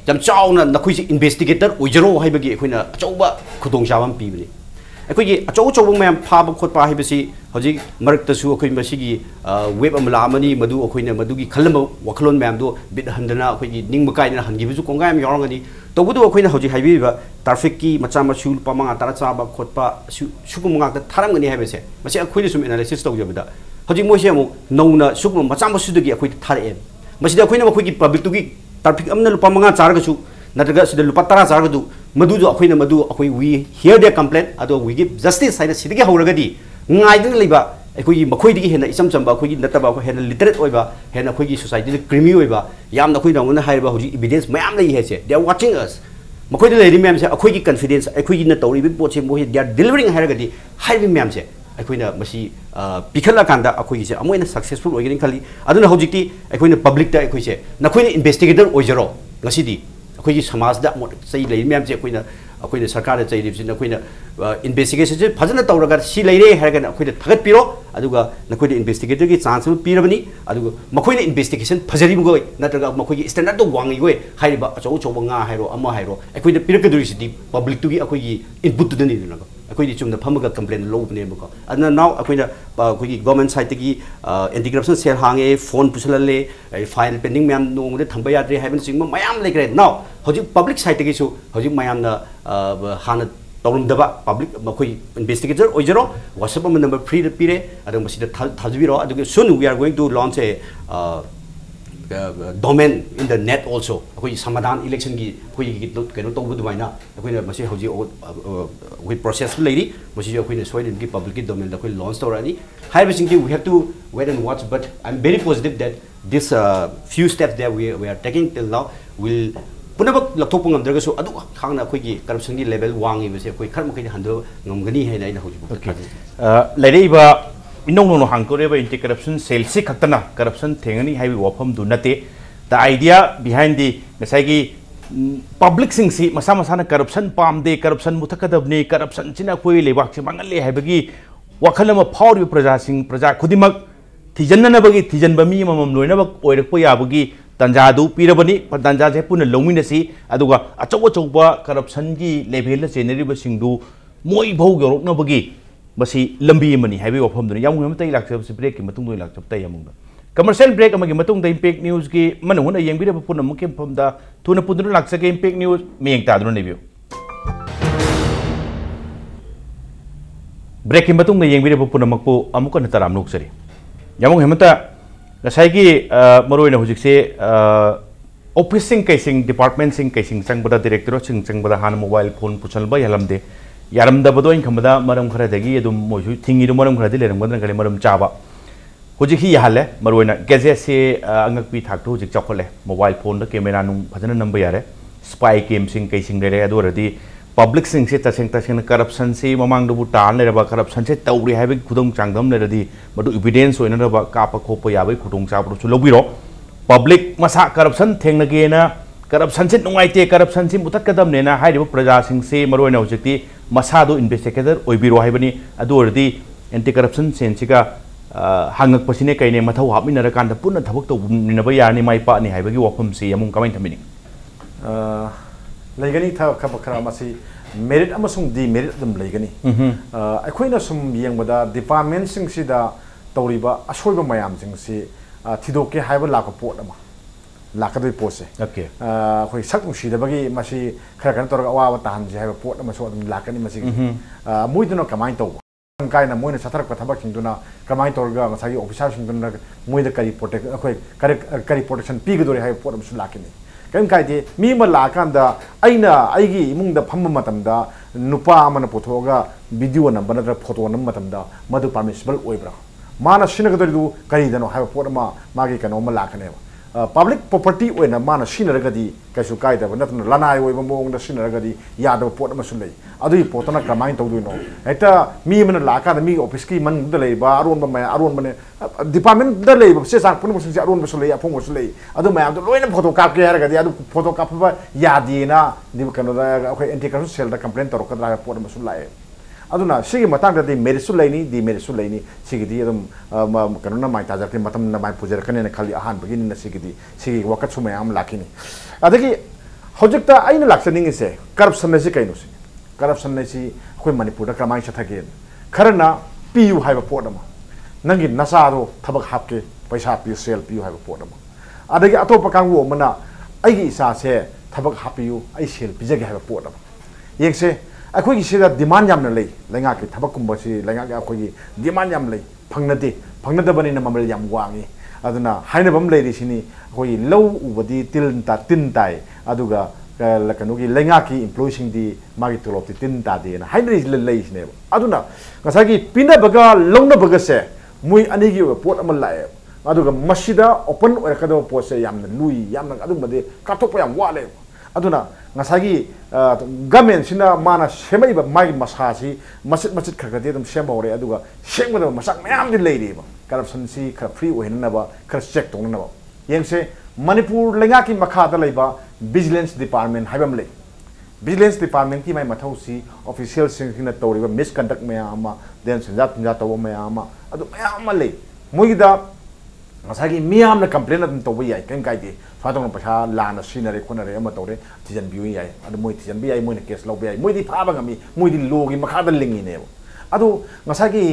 जम चाउना नखोइसि इन्वेस्टिगेटर ओइजरो हाइबगी अखोइना अचौबा खुदोंचाबम पीबनी अखोइगी अचौ चौब मयम फाब खोटपा हाइबसि हजिक मरक्तसु अखोइ मसिगी वेब अमला अमनी मदु अखोइना मदुगी खलम वखलोन मयम दो बिद हंदना अखोइगी निंग मकाइना हंगिबसु कोंगायम यावरंगनी तबुदु अखोइना हजिक हाइबीबा ट्रैफिक की मचा मसु पामंगा तारा चाबा खोटपा सुकुमंगा थारंगनी हाइबसे मसि अखोइना सुम एनालिसिस तौजबदा हजिक मोइसे अमु नौना सुकुम मचा मसुदगी अखोइ थारए मसिदा अखोइना मखोइगी पब्लिक तुगी ट्रैफिक अमना लुपा मंगा चारगसु नत्रगा सिदा लुपा तारा चारगदु मदुजो अखोइना मदु अखोइ वी हियर दे कंप्लेंट अदो वी गिव जस्टिस हाइना सिदगी हौरगदी ngaidin leiba अखोइगी मखोइदगी हेना इचम चंबा अखोइगी नतबा अखोइ हेना लिटरेट ओइबा हेना अखोइगी सोसाइटी क्रिमी ओइबा यामना अखोइ दंगना हाइबा हजि एविडेंस मयाम लई हेसे दे आर वाचिंग अस मखोइदे लेरि मैम से अखोइगी कॉन्फिडेंस अखोइगी न तौरिबि पोचे मोहि दे आर डिलीवरिंग हाइरगदी हाइबि मैम से अखोइना मसी पिखला कांदा अखोइगी से अमोइना सक्सेसफुल ओइगनि खली अदुना हजिकि अखोइना पब्लिक ता अखोइसे नखोइना इन्वेस्टिगेटर ओइजरो ngasidi अखोइगी समाज दा सही लेरि मैम से अखोइना अखोइना सरकार दा चैरिबि सिन अखोइना इन्वेस्टिगेशन से फजन तौरगा सी लेरे हारगना अखोइना थगत पिरो अदुगा नखोइना इन्वेस्टिगेटर की चांस पीरबनी अदुगा मखोइना इन्वेस्टिगेशन फजरिबगोय नत्रगा मखोइगी स्टैंडर्ड तो वांगिगोय हाइबा अचौ चौ nga हाइरो अमा हाइरो अखोइना पिरकदुरिसिदि पब्लिक तुगी अखोइगी इनपुट तुदनि नगा अखोइदी चुमना फमगा कंप्लेन लोबनेबको अदना नाउ अखोइना अखोइगी गवर्नमेंट साइड तगी एंटी करप्शन सेल हांगे फोन पुसलले फाइल पेंडिंग मैम नोंगदे थंबा याद्रे हाइबन सिंगम मयाम लेग्रे नाउ हजि पब्लिक साइड तगी सु हजि मयामना हाना तौरमदबा पब्लिक मखोइ इन्वेस्टिगेटर ओइजरो व्हाट्सएप नंबर फ्री द पिरे अदो मसिदा थाजबिरो अदो सुन we are going to launch a domain in the net also अखोइ समाधान इलेक्शन की अखोइ कनो तौबु दुमाइना अखोइना मसि हौजि वी प्रोसेस लेरि मसि अखोइना सोइदन की पब्लिक की domain अखोइ लॉन्च तौरानी हाइबसिंग की we have to wait and watch but I'm very positive that this few steps that we are taking till now will पुनबक लथोप ngam अदु खांगना अखोइगी करप्शन की लेवल वांगी बसे अखोइ खर मखै हंदो ngमगनी हैना इन हौजि लेरिबा इनों नो हांगतोरेबा एंटी करप्शन सेल से खक्तना करप्शन थेंगनी हाइबी वफम दु नते द आइडिया बिहाइंड दी गसाइगी पब्लिक सिंग सी मसा मसाना करप्शन पामदे करप्शन मुथकदबनी करप्शन चिना कोई लेबाक से मंगले हाइबगी वखल अमा फाउरि प्रजा सिंग प्रजा खुदिमक थिजन्ननबगी थिजन्बमी ममम लोइनबक ओइरकपो याबगी तंजादु पीरबनी तंजा जे पुन लौमिनसी अदुगा अचौ अचौबा करप्शन की लेभेल चेनरिबा सिंगदु मोइ भौ गौरकनबगी बसी लंबी मनी हाइबे वफम दुनि यामुंग मतै लाक्सब ब्रेक की मतुंग दोइ लाक्सब तै यामुंग कमर्शियल ब्रेक अमगी मतुंग द इम्पैक्ट न्यूज की मनहुन येंबिरबा पुन मुके फमदा थुन पुदुन लाक्सगे इम्पैक्ट न्यूज मेंग तादुन नेबियो ब्रेक की मतुंग द येंबिरबा पुन मकपो अमुक नतराम नोक्सरी यामुंग हेमंता गसाइगी मरोइना हुजिकसे ऑफिस सिंग कैसिंग डिपार्टमेंट सिंग कैसिंग चंगबदा डायरेक्टर सिंग चंगबदा हान मोबाइल फोन पुचलबा यालमदे यारमदबदो इन खमदा मरम खरदगी यदुम मोयु थिंगी मरम खरदि लेरंगबदन गले मरम चाबा हुजिखि याहले मरोइना गैजेट से अंगकपी थाक्टो हुजिक चखले मोबाइल फोन द कैमरा नु फजन नंबर यारे स्पाई केम सिंग कैसिंग लेरे अदोरदी पब्लिक सिंग से तसेंग करप्शन से ममांग दबु टान लेरबा करप्शन से तौरी हाइबे खुदोंग चांगदम लेरदी मदु एविडेंस ओइनरबा काप खोप याबै खुदोंग चाबरु सुलौबिरो पब्लिक मसा करप्शन थेंगनगेना करप्शन से नुंगाइते करप्शन से मुतत्कदमनेना हाइरिबा प्रजा सिंग से मरोइना हुजिकति मसादो इन्वेस्टिगेटर ओइबिरो हाइबनी अदोरदी एंटी करप्शन सेंसिगा हांगक पसिने कइने मथौ हामिनर कांद पुन थबक तौनिनबा यानि माइपा नि हाइबगी वफम से यमुं कमाइन थमिनि लेगनी था खब खरा मसी मेरिट अमसुंग दी मेरिट अदम लेगनी अखोइना सुम येंबदा डिपार्टमेंट सिंग सिदा तौरिबा असोइबा मयाम सिंग सि थिदोके हाइबा लाक पोट अमा लाकदोइ पोसे ओके अखोइ सक उसिदबगी मसी खरा खन तोरगा अवाबा ताहन जे हाइबा पोट अमा सो अदम लाकनी मसी मुइदुना कमाइन तौ काइना मोइना सथरक थबक सिंगदुना कमाइन तोरगा मसागी ऑफिसर सिंगदुना मोइदा करी प्रोटेक्ट अखोइ करी प्रोटेक्शन पीगदोरि हाइबा पोट अमसु लाकनी कहीं कायदे मी लाकांदा अगी इमुंग फम नुपा पुथोगा वीडियो नंब नत्र फोटो नंब मधु परमिसिबल ओइब्रा माना सिनगदरिदु करीदनो हाइबा पोट अमा मागी कनोम लाखनेबा पब्लिक प्रॉपर्टी ओइना माना सिनरगदी कैसु कायदब नत्र लनाय ओइबा मोंगदा सिनरगदी यादब पोट अमा सुलै अदुई पोटना कमाइन तौदुइनो हेता मी मन लाकादा मी ऑफिस की मनद लेबा अरोनबा मै अरोनबने डिपार्टमेंट द लेबा से साक पुन मुसि अरोनबा सुलै अफोंग सुलै अदु मयाम लोइना फोटो कापके हारगदी अदु फोटो कापबा यादीना दिब कनोदा अखै एंटी करप्शन सेल दा कंप्लेंट तौरकदरा पोट अमा सुलाय अदुना सिगी मतंगदि मेरिट सुलैनी दि मेरिट सुलैनी सिगिदि अदुम कनोना माइ ताजरके मतम न माइ पुजरकने खाली अहान बगिन न सिगिदि सिगी वकत सुमयाम लाखिनी अदगी हौजक्ता आइना लाक्सनिंगिसे करप्शन से कैनो से करप्शन से अखोइ मणिपुर क्रमाइ चथगे खरना पियु हाइबा पोट अमा नंगी नसादो थबक हापके पैसा पियु सेल पियु हाइबा पोट अमा अदगी अतोप कांगु अमना अइगी इसा से थबक हापियु अइ सेल पिजगे हाइबा पोट अमा येंगसे अखोइ सिदा डिमांड यामना लई लैंगा के थबक कुंबसी लैंगा के अखोइ डिमांड याम लई फंगनदे फंगनदबनि न ममल याम वांगी अदुना हाइनबम लैरिसिनी अखोइ लौ उबदी तिन ताइ अदुगा कनोगी लैंगा की एम्प्लॉयसिंग दी मागी तोलोप तिन तादेना हाइनरि लैसिने अदुना गसागी पिनबगा लौनबगा से मुइ अनिगी पोट अमा लाए अदुगा मसिदा ओपन ओरकदो पोट से यामना लुई यामना अदुमदे काथोप याम वाले अदुना ngасagi government sina mana semai ba mai masasi masit khagade dum sembore aduga sengba masak mayam di leiri ba corruption si khara free oina ba khara check tong na ba yengse manipur lenga ki makha da leiba vigilance department haibam le vigilance department ki mai mathau si official sing na toriba misconduct mayama then sinja taw mayama adu mayam le moida ngасagi miyam na complain adum to bai kem kai de फादों पछा लाना सीनरे कोनरे अमा तौरे थिजन बिउ याय अदु मोइ थिजन बियाय मोइ केस लो बियाय मोइ दि फाबा गमी मोइ दि लोगी मखादा लिंगी ने अदु ngасagi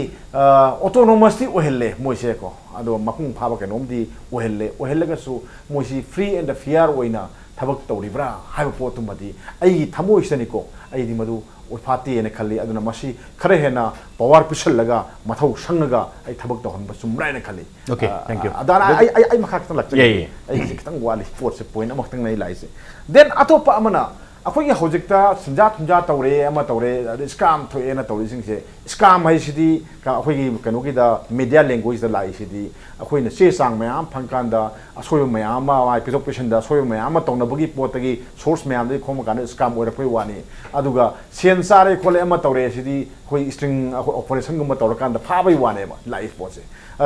autonomously ओहेले मोइ से को अदु मकुंग फाबा के नोम दि ओहेले गसु मोइ सी फ्री एंड फेयर ओइना थबक तौरिब्रा हाइबा पोतुमदि आई थमोइ सनी को आई दि मदु उफाती ने खल्ली अदुना मसी खरे हेना पावर पिसल लगा मथौ संगगा आई थबक तहन बसुमराय ने खल्ली ओके थैंक यू अदाना आई मखा खतन लक्च आई खतन वाली स्पोर्ट्स से पॉइंट अमखतन नै लाइसे देन अतोपा अमना अखोई हौजिकता सिंजा थुंजा तौरे अमा तौरे स्काम थोए ना तौरे सिंसे स्काम है सिदी का अखोई कनो की दा मीडिया लैंग्वेज दा लाई सिदी अखोई न से सांग मयाम फंकान दा असोय मयाम मा एपिसोपेशन दा असोय मयाम तौना बगी पोतगी सोर्स मयाम दे खोम कान स्काम ओर कोई वानी अदुगा सेन सारे खोले अमा तौरे सिदी कोई स्ट्रिंग ऑपरेशन गुम तौर कान दा फाबई वाने बा लाइफ पोसे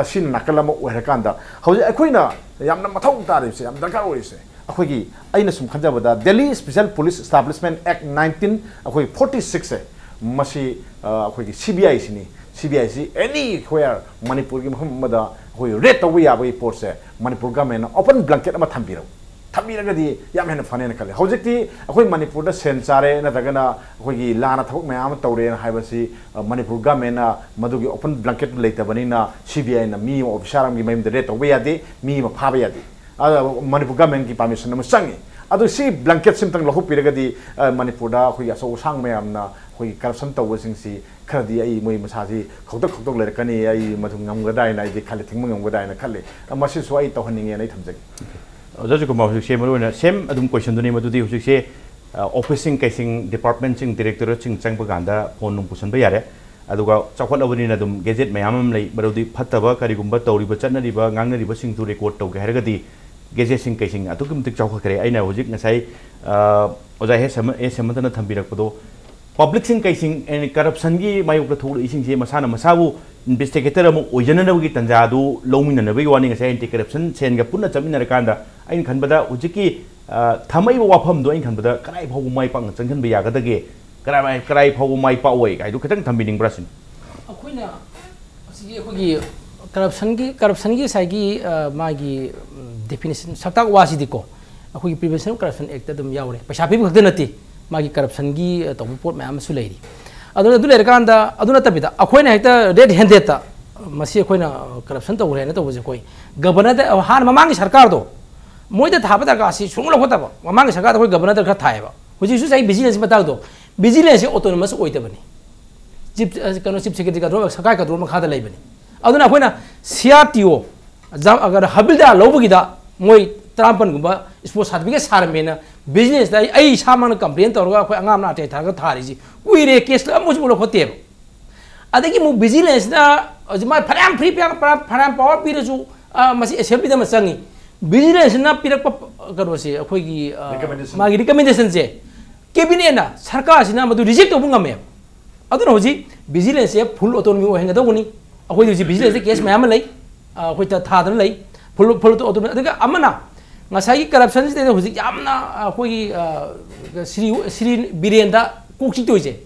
सिन नकल अमा ओर कान दा हौजे अखोई ना यामना मथौ तारे से याम दरकार ओइसे अखोई अइना सुम खंजाबदा Delhi special police establishment act 1946 है मसी अखोई सीबीआई सिनी CBI see anywhere Manipur की मदा अखोई रेट तव याबई पोर्ट से मणिपुर गवर्नमेंट ओपन ब्लैंकेट अमा थंबिरो थंबिरगदी याम हेन फनेन खले हौजिकती अखोई मणिपुर दा सेन चारे नतगना अखोई लाना थबक मयाम तौरे हाइबसी मणिपुर गवर्नमेंट मदुगी ओपन ब्लैंकेट लेतबनिना सीबीआई ना मी ऑफिसर आमगी मयम द रेट तव यादे मी मा फाबा यादे मणिपुर गवर्नमेंट की परमिशन नम संगे अदु सी ब्लैंकेट सिमतंग लहु पिरगदी मणिपुर दा अखोई असो सांग मयामना अखोई करप्शन तवसिंगसी खरदी आई मोई मसाजी खौतक खौतक लेरकनी आई मधु ngमगदायना आई खाले थिंग ngमगदायना खाले मसी सो आई तहनिंगे नै थमजगे जयकुमार हुजिक से मरुना सेम अदुम क्वेश्चन दुनी मदुदी हुजिक से ऑफिसिंग कैसिंग डिपार्टमेंट सिंग डायरेक्टर सिंग चंग बगांदा फोन नु पुसन बा यारे अदुगा चखलबनी ना दुम गेजेट मयाम लई बरोदी फत्तबा करिगुंबा तौरिबा चन्नरिबा गांगनरिबा सिंग तु रिकॉर्ड तौगे हरगदी गेजेट सिंग कैसिंग अतुकुमतिक चौखरे अइना हुजिक नसाई ओजा हे समतन थंबिरकपदो पब्लिक सिंग कैसिंग एंड करप्शन की मायोक थोड़ इसिंग से मसाना मसाबु इन्वेस्टिगेटर अमु ओजननबगी तंजादु लौमिननबगी वानी नसाई एंटी करप्शन सेनगा पुन्ना चमिनरकांदा अइन खनबदा हुजिकी थमैबो वाफमदो अइन खनबदा कराई फावबो माइ पांग चंगनबे यागदगे कराई फावबो माइ पाओय गाइदु खतंग थंबिनिंग ब्रासिन अखोइना असि अखोगी करप्शन की साइगी मागी डेफिनेशन सप्ताक वासिदिको अखोगी प्रिवेंशन करप्शन एक्ट दम यावरे पैसा पीब खक्ते नति मागी करप्शन की तब पोट मैम सु लेरी अदु लेरकांदा अदु नतबिदा अखोइना हेक्ता रेड हैंडेड ता मसी अखोइना करप्शन तौरे न तौबजे कोई गवर्नर हान ममांगी सरकार दो मोइदा थाबदा गासी सुंगलो खतबा ममांगी सरकार दो गवर्नर खा थायबा हुजिसु साइ बिजिनेस मताग दो बिजिनेस ऑटोनोमस ओइतबनी चिप कनो चिप सेक्रेटरी का दो सरकार का दो मखादा लेबनी अदुना अखोइना सीआरटीओ अगर हबिलदा लोबगिदा मोइ तरापन गुबा स्पोर्ट्स सर्टिफिकेट सारमेना बिजनेस दा आई सामान कंप्लेन तौरगा अखोइ अंगाम ना टे थागा थारिजी कुइरे केस अमुज मुलो खतेब अदगी मु बिजनेस ना अजमा फराम फ्री फराम पावर पिरजु मसी एसेंबली दा मसंगी बिजनेस ना पिरक करोसे अखोइगी मागी रिकमेंडेशन से कैबिनेट ना सरकार सिना मदु रिजेक्ट तौबु ngame अदुना होजी बिजनेस से फुल ऑटोनॉमी ओहेंगा दगुनी अखोइ होजी बिजनेस से केस मयाम लई अखोइ थादन लई full autonomy अदगा Amna ngasai corruption is the Huzik Yamna, Sri Birenda, cooking to it.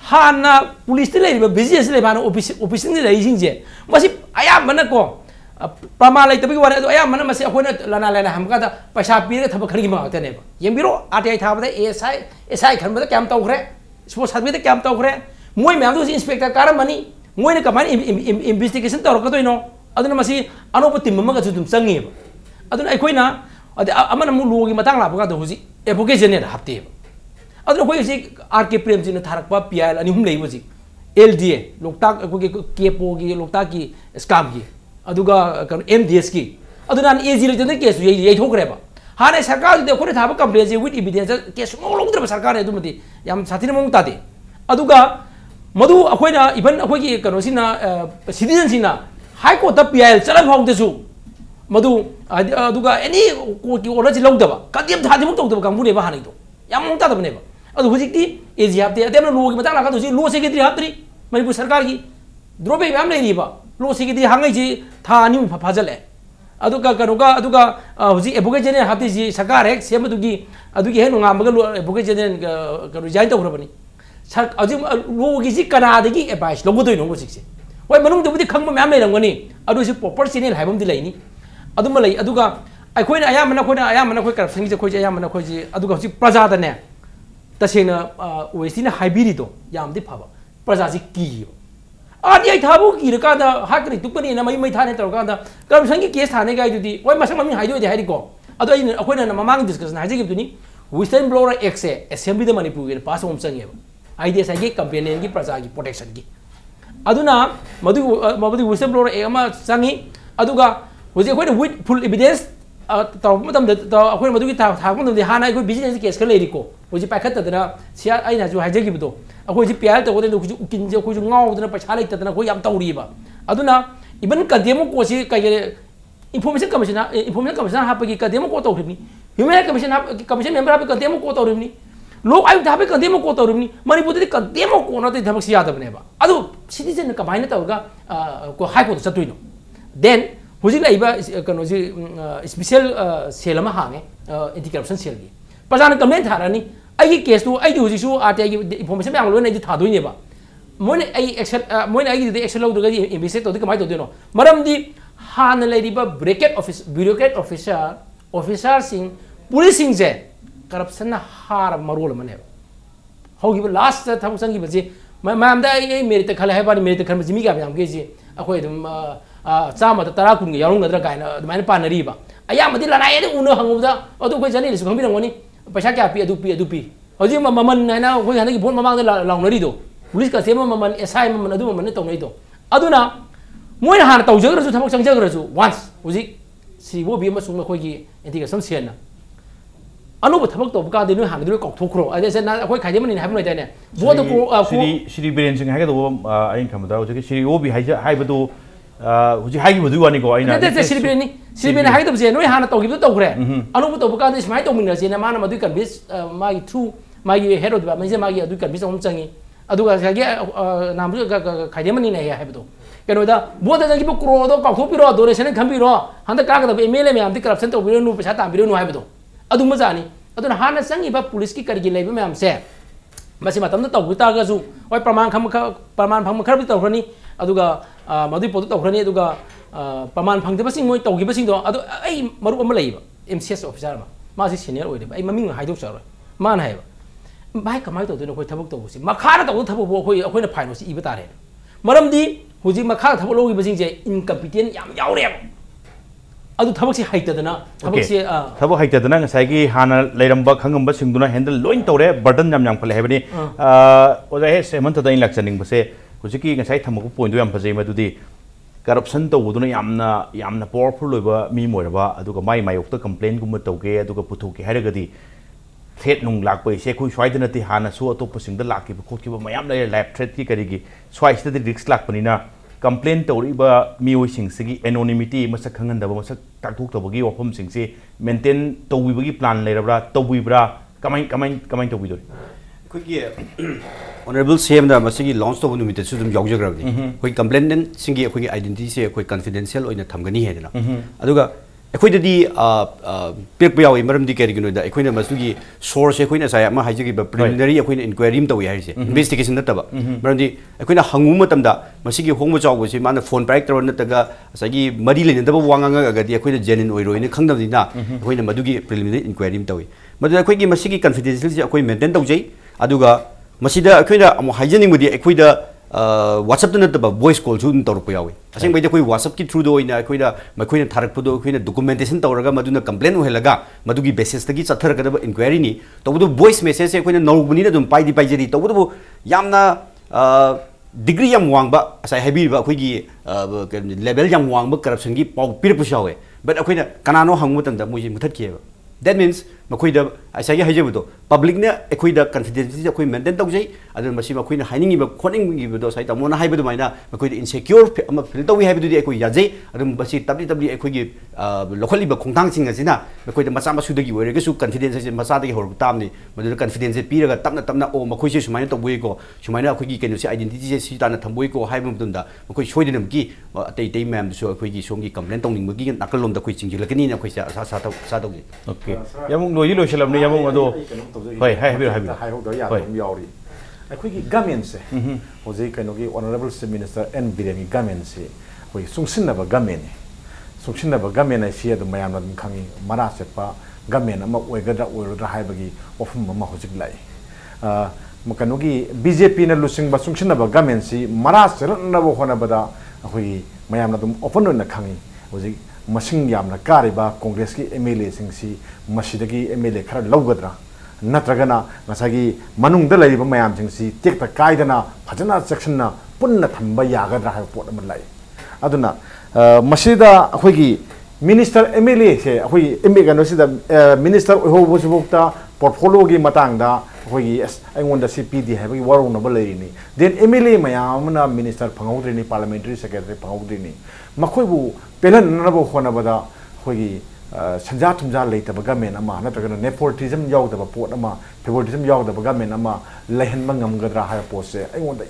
Hana police labor, business labor, office in the racing jet. Was it I am Manako? Pama like the big one, I am Manama, Lana Hamgada, Pasha period of a Krima, Teneba. Yembiro, Ati have the ASI come with the camp over. Suppose have with the camp over. Moy Mandus Inspector Caramani, Moy Kaman investigation to Rocoino, Adamasi, Anopatim Magatum Sangib. Adon Aquina. अमन मुलुगी मतंग लापगा तो हुजी एप्लीकेशन ने हफ्ते अदर कोई से आरके प्रेम जी ने थारकपा पीआईएल अनि हुम लेबो जी एलडीए लोकताक कोगी केपो की लोकताक की स्काम की अदुगा एमडीएस की अदुना एजी लेते केस ये थोकरेबा हाने सरकार दे कोने थाबा कंप्लेन जी विद एविडेंस केस मोलौद्र सरकार एदुमति याम साथिन मong तादे अदुगा मधु अखोइना इवन अखोगी कनोसिना सिटीजन सिना हाई कोर्ट द पीआईएल चलन फाउंडेसु मधु अदुगा एनी कोर्ट की ऑर्डर लौदबा कदिम थादिम तौदबा कांगुनेबा हानिदो याम मong तादबनेबा अदु हुजिकती एजी हापते अदेम लो की मतंग लाका दोसी लो सेक्रेटरी हापत्री मणिपुर सरकार की द्रोबे मैम लेरीबा लो सेक्रेटरी हांगै जी था अनि फाजले अदुगा कनुगा अदुगा हुजि एडवोकेट जनरल हापती जी सरकार हेक सेमदुगी अदुगी हे नुंगामगा एडवोकेट जनरल का रिजाइन तौरबनी सर अजि लो की जी कनादगी एडवाइस लोगदोय नो हुजिकसे होय मनुंग दबुदी खंगबा मैम लेरंगनी अदुसि प्रॉपर चैनल हाइबमदि लेनी अदुम लई अदुगा अखोइना अयामना खोइ करप्शन जे खोइ अयामना खोइ जे अदुगा हजि प्रजादने तसेना ओएसटीना हाइबिरिदो यामदि फाबा प्रजाजि की आदि आई थाबु की रकादा हाकरि तुपनि ना मई थाने तौरकादा करप्शन की केस थाने गाय दुदी ओय मसंग ममी हाइदो दे हाइरिको अदु आई अखोइना ममांग डिस्कशन हाइजे गिबदुनी विस्टर्न ब्लोअर एक्ट से असेंबली द मणिपुर के पास होम संगे आईडीएस आगे कंपेनियन की प्रजा की प्रोटेक्शन की अदुना मधु विस्टर्न ब्लोअर एक्ट अमा संगी अदुगा हुजे कोई विद फुल एविडेंस तौर मतम अखोई मदुगी थाक मतम हाना अखोई बिजनेस केस खा लेरिको होजी पाखतदना सिया अइना जो हाइजगिबदो अखोई जी पीआर तौदे लोखु उकिनजे अखोई गावदना पैसा लेतदना अखोई याम तौरीबा अदुना इवन कदेमो कोसी कई इन्फॉर्मेशन कमिशन हापगी कदेमो को तौरिबनी ह्यूमन कमिशन मेंबर हापगी कदेमो को तौरिबनी लोग आयु धाबे कदेमो को तौरिबनी मणिपुरदि कदेमो को नते धबक सियादबनेबा अदु सिटीजन कमाइना तौरगा को हाई कोर्ट चतुइनो देन हुजिक लाइबा कनोजी स्पेशल सेल अमा हांगे एंटी करप्शन सेल की प्रजान कमेंट थारानी आई केस तो आई हुजिसु आरटीआई की इन्फॉर्मेशन मैम लोन आई थादोइनेबा मोने आई एक्शन मोने आई एक्शन लौदगा इन्वेस्टिगेट तौदि कमाइ तौदिनो मरमदि हान लेरिबा ब्रेकेट ऑफिस ब्यूरोक्रेट ऑफिसर सिंह पुलिस सिंह जे करप्शन हार मरोल मने होगिबा लास्ट थबक संगी बजे मैम दा आई मेरिट खले हैबानी मेरिट खल जिमी का याम के जी अखोय दम चाम तरा कुन याउंगद्रा गायना अदुमाइन पानरीबा अयामदि लनाय दे उनो हंगुदा अदु कोइ जनी लिसु खंबिरंगोनी पैसा क्या पी अदु पी होजि ममन हैना कोइ हनगी फोन ममांग लाउनरीदो पुलिस का सेम ममन एसआई ममन अदु ममन तौनैदो अदुना मोय हान तौजगरसु थबक संजगरसु वांस होजि सिबो बी मसुम खोइगी एंटीगेशन सेलना अनुभव थबक तौब का दिनु हान दिनु कौथोखरो अदेसे ना अखोइ खाइदेमनि हाबनो इदाने बोद को श्री बीरेन सिंह हागे दो आइन खमदा होजि श्री ओ बी हाइबदो हुजी हाइगी बदु वानी को आइना दे श्री बीरेन हागे तबसे नोय हान तौगिबो तौखरे अनुभव तौब का दिस माइ तौमिनसे ना माना मदु कन्विस मागी थ्रू मागी हेड ऑफ माइजे मागी अदु कन्विस हम चंगी अदुगा सागे नामु खाइदेमनि ने हाइबदो कनोदा बोद जंगी बो क्रोदो काउथोपिरो डोनेशन खंबिरो हंद कागदब एमएलए मैम करप्शन तौबिरो पैसा तांबिरो नु हाइबदो अदु मजानी अदुना हाना संगिबा पुलिस की करगी लेबे मैम से मसी मतम तौबु तागसु ओय प्रमाण फंग खरबि तौखरनी अदुगा मदुई पोतु तौखरनी अदुगा प्रमाण फंगदबसिंग मोय तौगिबसिंग दो अदु आई मरु अमा लेबा एमसीएस ऑफिसर मा मासी सीनियर ओइदेबा आई ममिंग हाइदोक चारो मान हाइबा भाई कमाई तौदनो कोइ थबक तौबुसि मखारा तौदो थबक बो कोइ अखोइना फाइनोसि इबा तारे मरमदि हुजी मखा थबक लोगिबसिंग जे इनकम्पिटेंट याम यावरे अदु थबक से हाइतदना थबक से थबक हाइतदना ngसाइगी हाना लेरंबा खंगंबा सिंगदुना हैंडल लोइन तौरे बर्डन याम याम खले हेबनी ओजा हे सेमंत दा इन लक्चनिंग बसे हुजिकी ngसाइ थमको पॉइंट याम फजै मदुदी करप्शन तौबुदुना यामना पावरफुल लोइबा मी मोरबा अदुगा माइ मायोक्ता कंप्लेन गुम तौगे अदुगा पुथुके हारगदी थ्रेट नुंग लाकपै से खुइ स्वाइदनति हाना सु अतोप सिंगदा लाकिबा खोकिबा मयाम ले लाइफ थ्रेट की करिगी स्वाइसदि रिस्क लाकपनिना कंप्लेन तौरीबा मियोइसिंगसिगी एनोनिमिटी मसक खंगनदबा मसक ताकथोक्तबगी वफमसिंगसे मेंटेन तौबिबगी प्लान लेरबरा तौबिब्रा कमाइन तौबिदोरि खुगी ऑनरेबल सीएम दा मसिगी लॉन्च तौब नुमित सु दुम यावजग्रबनी खुई कंप्लेनेंट सिंगी खुगी आइडेंटिटी से खुई कॉन्फिडेंशियल ओइना थमगनी हेदना अदुगा अखोइददी पेक याव मरमदी कैरिगनोदा अखोइना मसुगी सोर्स अखोइना साय अमा हाइजगी प्रिलिमिनरी अखोइना इंक्वायरी म तौई हाइसे इन्वेस्टिगेशन नतबा मरमदी अखोइना हंगु मतमदा मसिगी होंगबो चावबसे माना फोन प्राइक तौर नतगा सागी मरी लेनदबा वांगांगागदी अखोइना जेन्युइन ओइरोइना खंगदबदिना अखोइना मदुगी प्रिलिमिनरी इंक्वायरी म तौई मदु अखोइगी मसिगी कॉन्फिडेंशियल से अखोइ मेंटेन तौजै अदुगा मसिदा अखोइना अमो हाइजनिंगबदी अखोइदा WhatsApp तो नतबा वॉइस कॉल सु तौरप यावे असेंग बैदे कोई WhatsApp की थ्रू दो इना कोइदा मखोइना थारकपदो कोइना डॉक्यूमेंटेशन तौरगा मदुना कंप्लेन होहलगा मदुगी बेसिस तगी चथरगदब इंक्वायरी नि तौबदो वॉइस मैसेज से कोइना नौबनिना दुम पाइदि पाइजरी तौबदो यामना डिग्री याम वांगबा असai हाइबिबा कोइगी लेवल याम वांगबा करप्शन की पाउ पिरपुशावे बट अखोइना कनानो हंगमु तंदा मुजी मुथतकियबा that means मखोइदा ऐसा ये हजेबदो पब्लिक ने अखोइदा कॉन्फिडेंस अखोइ मेंटेन तौजै अदु मसि मखोइना हाइनिंगिबा खोनिंगिबदो साइ तमोना हाइबदो माइना मखोइदा इनसिक्योर अमा फील तौइ हाइबदुदि अखोइ याजै अदु मसि तबली अखोइगी लोखलिबा खोंथांसिंग असिना मखोइदा मचा मसुदगी ओइरगसु कॉन्फिडेंस से मचादगी होर तामनि मदु कॉन्फिडेंस पीरगा तपना ओ मखोइसे सुमाइना तौबोइको सुमाइना अखोइगी केनुसे आइडेंटिटी से सिताना थंबोइको हाइबा मतुंदा मखोइ सोइदनमकी अतै तै मैम दुसु अखोइगी सोंगी कंप्लेन तौनिंगबगी नाकललोमदा अखोइ चिंजिलकनी ना अखोइ सा तौजै ओके यामुंग लोई लोइसलमने यामुंग अदो होय हाइबिर हाइहोदो यादम यावरी अखोइगी गवर्नमेंट से होजै कनोगी ऑनरेबल चीफ मिनिस्टर एन बिरेनी गवर्नमेंट से होय सुंसिनबा गवर्नमेंट से अदु मयामना दम खंगी मरा सेपा गवर्नमेंट अमा ओइगद्रा ओइरोद्रा हाइबगी वफम अमा होजिक लाई मकनोगी बीजेपी ना लुसिंगबा सुंसिनबा गवर्नमेंट से मरा सेलनबो होनबदा अखोइ मयामना दम ओपन ओइना खंगी होजि मसिंग यामना कारिबा कांग्रेस की एमएलए सिंगसी मसिदगी एमएलए खरा लौगद्रा नत्रगना ngसागी मनुंग द लैबा मयाम सिंगसी टेक्ता काइदना फजना सेक्शनना पुन्ना थंबा यागद्रा हाय पोट अमा लाई अदुना मसिदा अखोइगी minister MLA se hoi MLA no sida minister ho bo subukta portfolio gi matang da hoi yes aingonda CPD ha bi warung no balai ni then MLA mayam na minister phangau ni parliamentary secretary phangau ni makhoi bu pelan na bo khona bada hoi sanjat thumja leita ba gamen ama na taga nepotism yaw da ba pot ama favoritism yaw da ba gamen ama lehan mangam gadra ha pose aingonda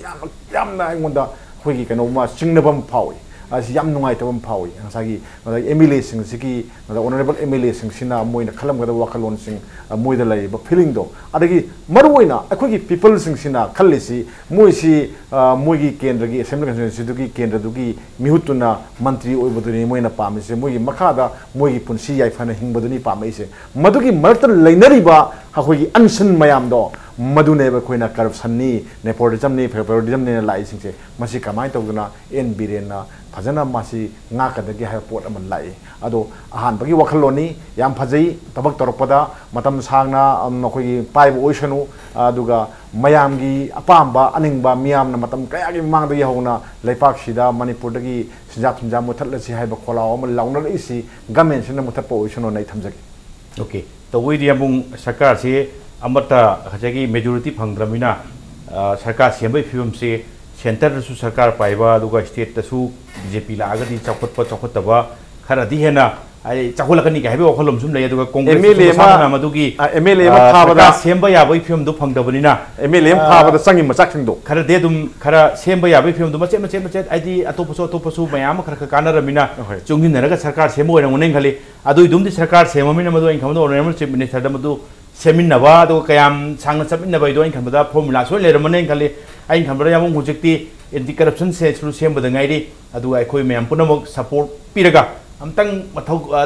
yam na aingonda hoi gi kano ma singnabam phawi as yam nungai tabam phawi sagi MLA sing siki honorable MLA sing sina moina khalam gada wakalon sing moida lai ba feeling do adagi maruina akoi gi people sing sina khallisi moisi moigi kendra gi assembly constituency du gi kendra du gi mihutuna mantri oiboduni moina pamise moigi makhada moigi punsi yai phana hingboduni pamaise madugi martar lainari ba hakoi gi ansan mayam do madune ba koina corruption ni nepotism ni favoritism ni lai sing se masi kamai tawduna en birena fazana masi nga kadagi ha pot aman lai ado ahan bagi wakhaloni yam phajai tabak torpada matam sangna nokoi paibu oisanu aduga mayam gi apamba aningba miyam na matam kaya gi mangda yahona leipak sida manipur dagi sinjat thumja muthatlasi haiba kholaw am lawnal isi gamen sina muthapo oisanu nai thamjaki okay to we diamung sarkar se amata khajagi majority phangdramina sarkar sembai phibam se center su sarkar paiba aduga state su BJP la agadi chakotpa khara di hena ai chakhulakani ga hebe okholom sum lei aduga congress MLA madugi MLA ma phabada semba ya bai phim du phangdabanina MLA phabada sangi machak sing do khara de dum khara semba ya bai phim du machet aidi atopasu mayam khara kana ramina chungin naraga sarkar semo ina unen khali adui dum di sarkar semamina madu in khamdo honorable chief minister da madu seminaba do kayam sangna sabinaba do in khamda formula so le ramane khali ai khamra yamung hujikti anti corruption se through semba da ngairi adu ai khoi mayam punamok support piraga amtang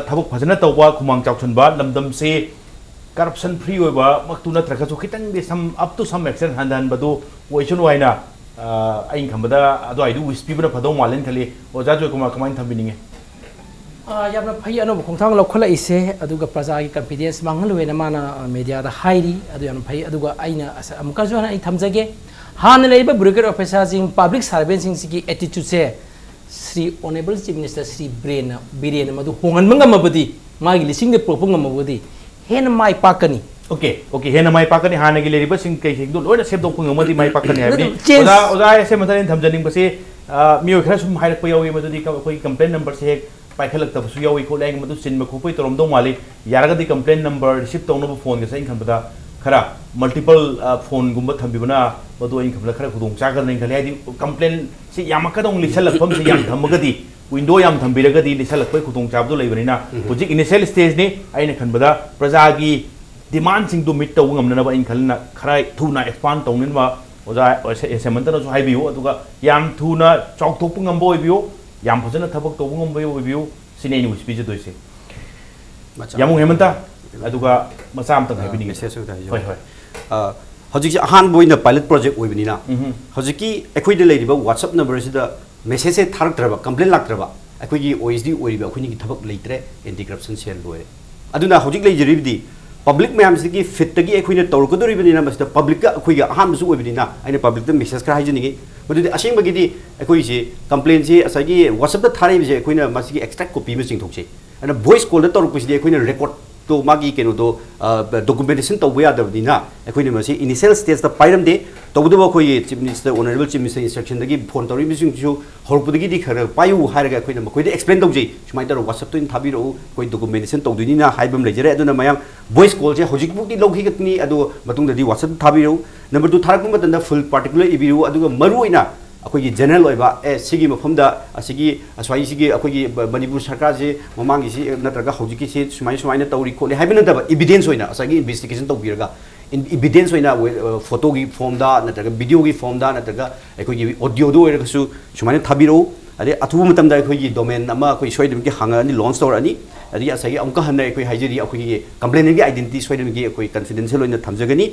thabuk phajana tawba khumang chawchunba lamdam se corruption free oiba maktuna traka chu khitang de some up to some extent handan badu oisun waina ai khambada adu ai du wispi bana phadau malen khali oja joykumar kamain thambininge yamna phai anu khongthang lokhala ise aduga praja gi confidence manghalwena mana media da hairi adu yamna phai aduga aina amka jo ai thamjage han leiba bureaucrat officer jing public servant sing sigi attitude se Sri Honorable Chief Minister Sri Biren madu hongan mangamabadi magi lising de propungamabadi hen mai pakani okay hen mai pakani hanagi leriba sing kai sing do loina sep do pungamadi mai pakani habni oda se matharin thamjaning base miyo khara sum hairak payawi madudi koi complaint number se paikhalak tabusu yawi ko lang madu sin makhupoi torom do mali yaragadi complaint number receive tawno phone ga sain khanbada khara multiple phone gumba thambibana badu in khabla khara khudong chagar ning khali adi complaint si yamaka dong lisalak pham si yam thamagadi window yam thambiragadi lisalak pai khudong chabdu leibanina hujik initial stage ni aina khanbada praja gi demand sing do meet taw ngamna ba in khalna khara thuna expand tawnin ba oja semanta no hai biu aduga yam thuna chok thok ngam boi biu yam phajana thabak taw ngam boi biu sine ni speech doise yamu hemanta aduga masam tang hai bini hoi hojik han boina pilot project oibinina hojiki ekoi de leiba WhatsApp number sida message tharak traba complaint lak traba ekoi gi OSD oiriba ekoi ni thabak leitre anti corruption cell loe aduna hojik leijiribdi public mayam sigi fit tagi ekoi ne tor ko doribinina masda public ka ekoi ga han su oibinina aina public da message kra hajini gi bodudi asing bagi di ekoi si complaint si asagi WhatsApp da thari bi ekoi na masigi extract copy me sing thokse ana voice call da tor ko si ekoi ne record to magi keno do documentation to we ada dina ekoi ne masi initial stage da pairam de to bu ko ye chief minister honorable chief minister instruction dagi phone tori bising chu horpudagi di khara payu haraga ekoi ne makoi de explain to je sumai da WhatsApp to in thabi ro koi documentation to dina haibam lejere aduna mayam voice call je hojik bu di logi gatni adu matung da di WhatsApp thabi ro number 2 tharak bu da full particular ibiru aduga maruina अखोगी जनरल ओइबा ए सिगी मफमदा असिगी असवाई सिगी अखोगी मणिपुर सरकार से ममांगी सि नत्रगा हौजिकी सि सुमाई तौरी खोले हाइबन दबा एविडेंस होइना असगी इन्वेस्टिगेशन तौबिरगा एविडेंस होइना फोटो की फॉर्म दा नत्रगा वीडियो की फॉर्म दा नत्रगा अखोगी ऑडियो दो ओइरगसु सुमाई थाबिरो अदे अथुब मतमदा अखोगी डोमेन अमा अखोई सोइदम की हांगानी लॉन्च तौरानी अदे असगी अमका हन्ना अखोई हाइजरी अखोगी कंप्लेनेंट की आइडेंटिटी सोइदम की अखोई कॉन्फिडेंशियल ओइना थमजगनी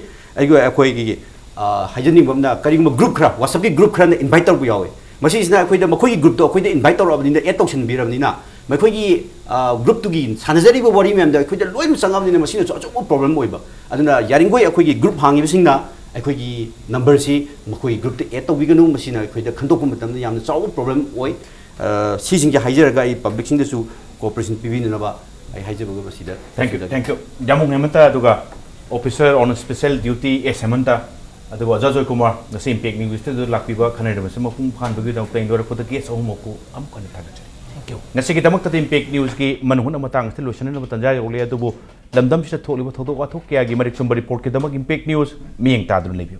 अखोई हाइजनिंग बमना करिंग ग्रुप खरा WhatsApp की ग्रुप खरा इनवाइट तौर यावे मसी इजना अखोइदा मखोई ग्रुप तो अखोइदा इनवाइट तौर अबनिना एड तौसन बिरमनिना मखोई ग्रुप तुगी सानजरीबो वरी मैमदा अखोइदा लोइन संगमनिना मसीना चो प्रॉब्लम ओइबा अदुना यारिंगोई अखोई ग्रुप हांगिबसिंगना अखोई नंबर सी मखोई ग्रुप ते एड तौबिगनु मसीना अखोइदा खंदोकु मतमना यामना चाउ प्रॉब्लम ओइ सिसिंग के हाइजरगा इ पब्लिक सिंग दसु cooperation pibinaba ai haijabaga basida thank you jamung hemanta aduga officer on special duty as HEMANTA aduga JOYKUMAR the same impact news to lakpiba khanai da sama pung phan bagi dang teng dor ko the case omoku am kan thaga thank you ngasi ki tamak ta impact news ki manhun matang solution na matan jai ole adubu lamdam sita tholiba thodo wa thok kya gi marik sumba report ki damak impact news mieng ta dun lebiu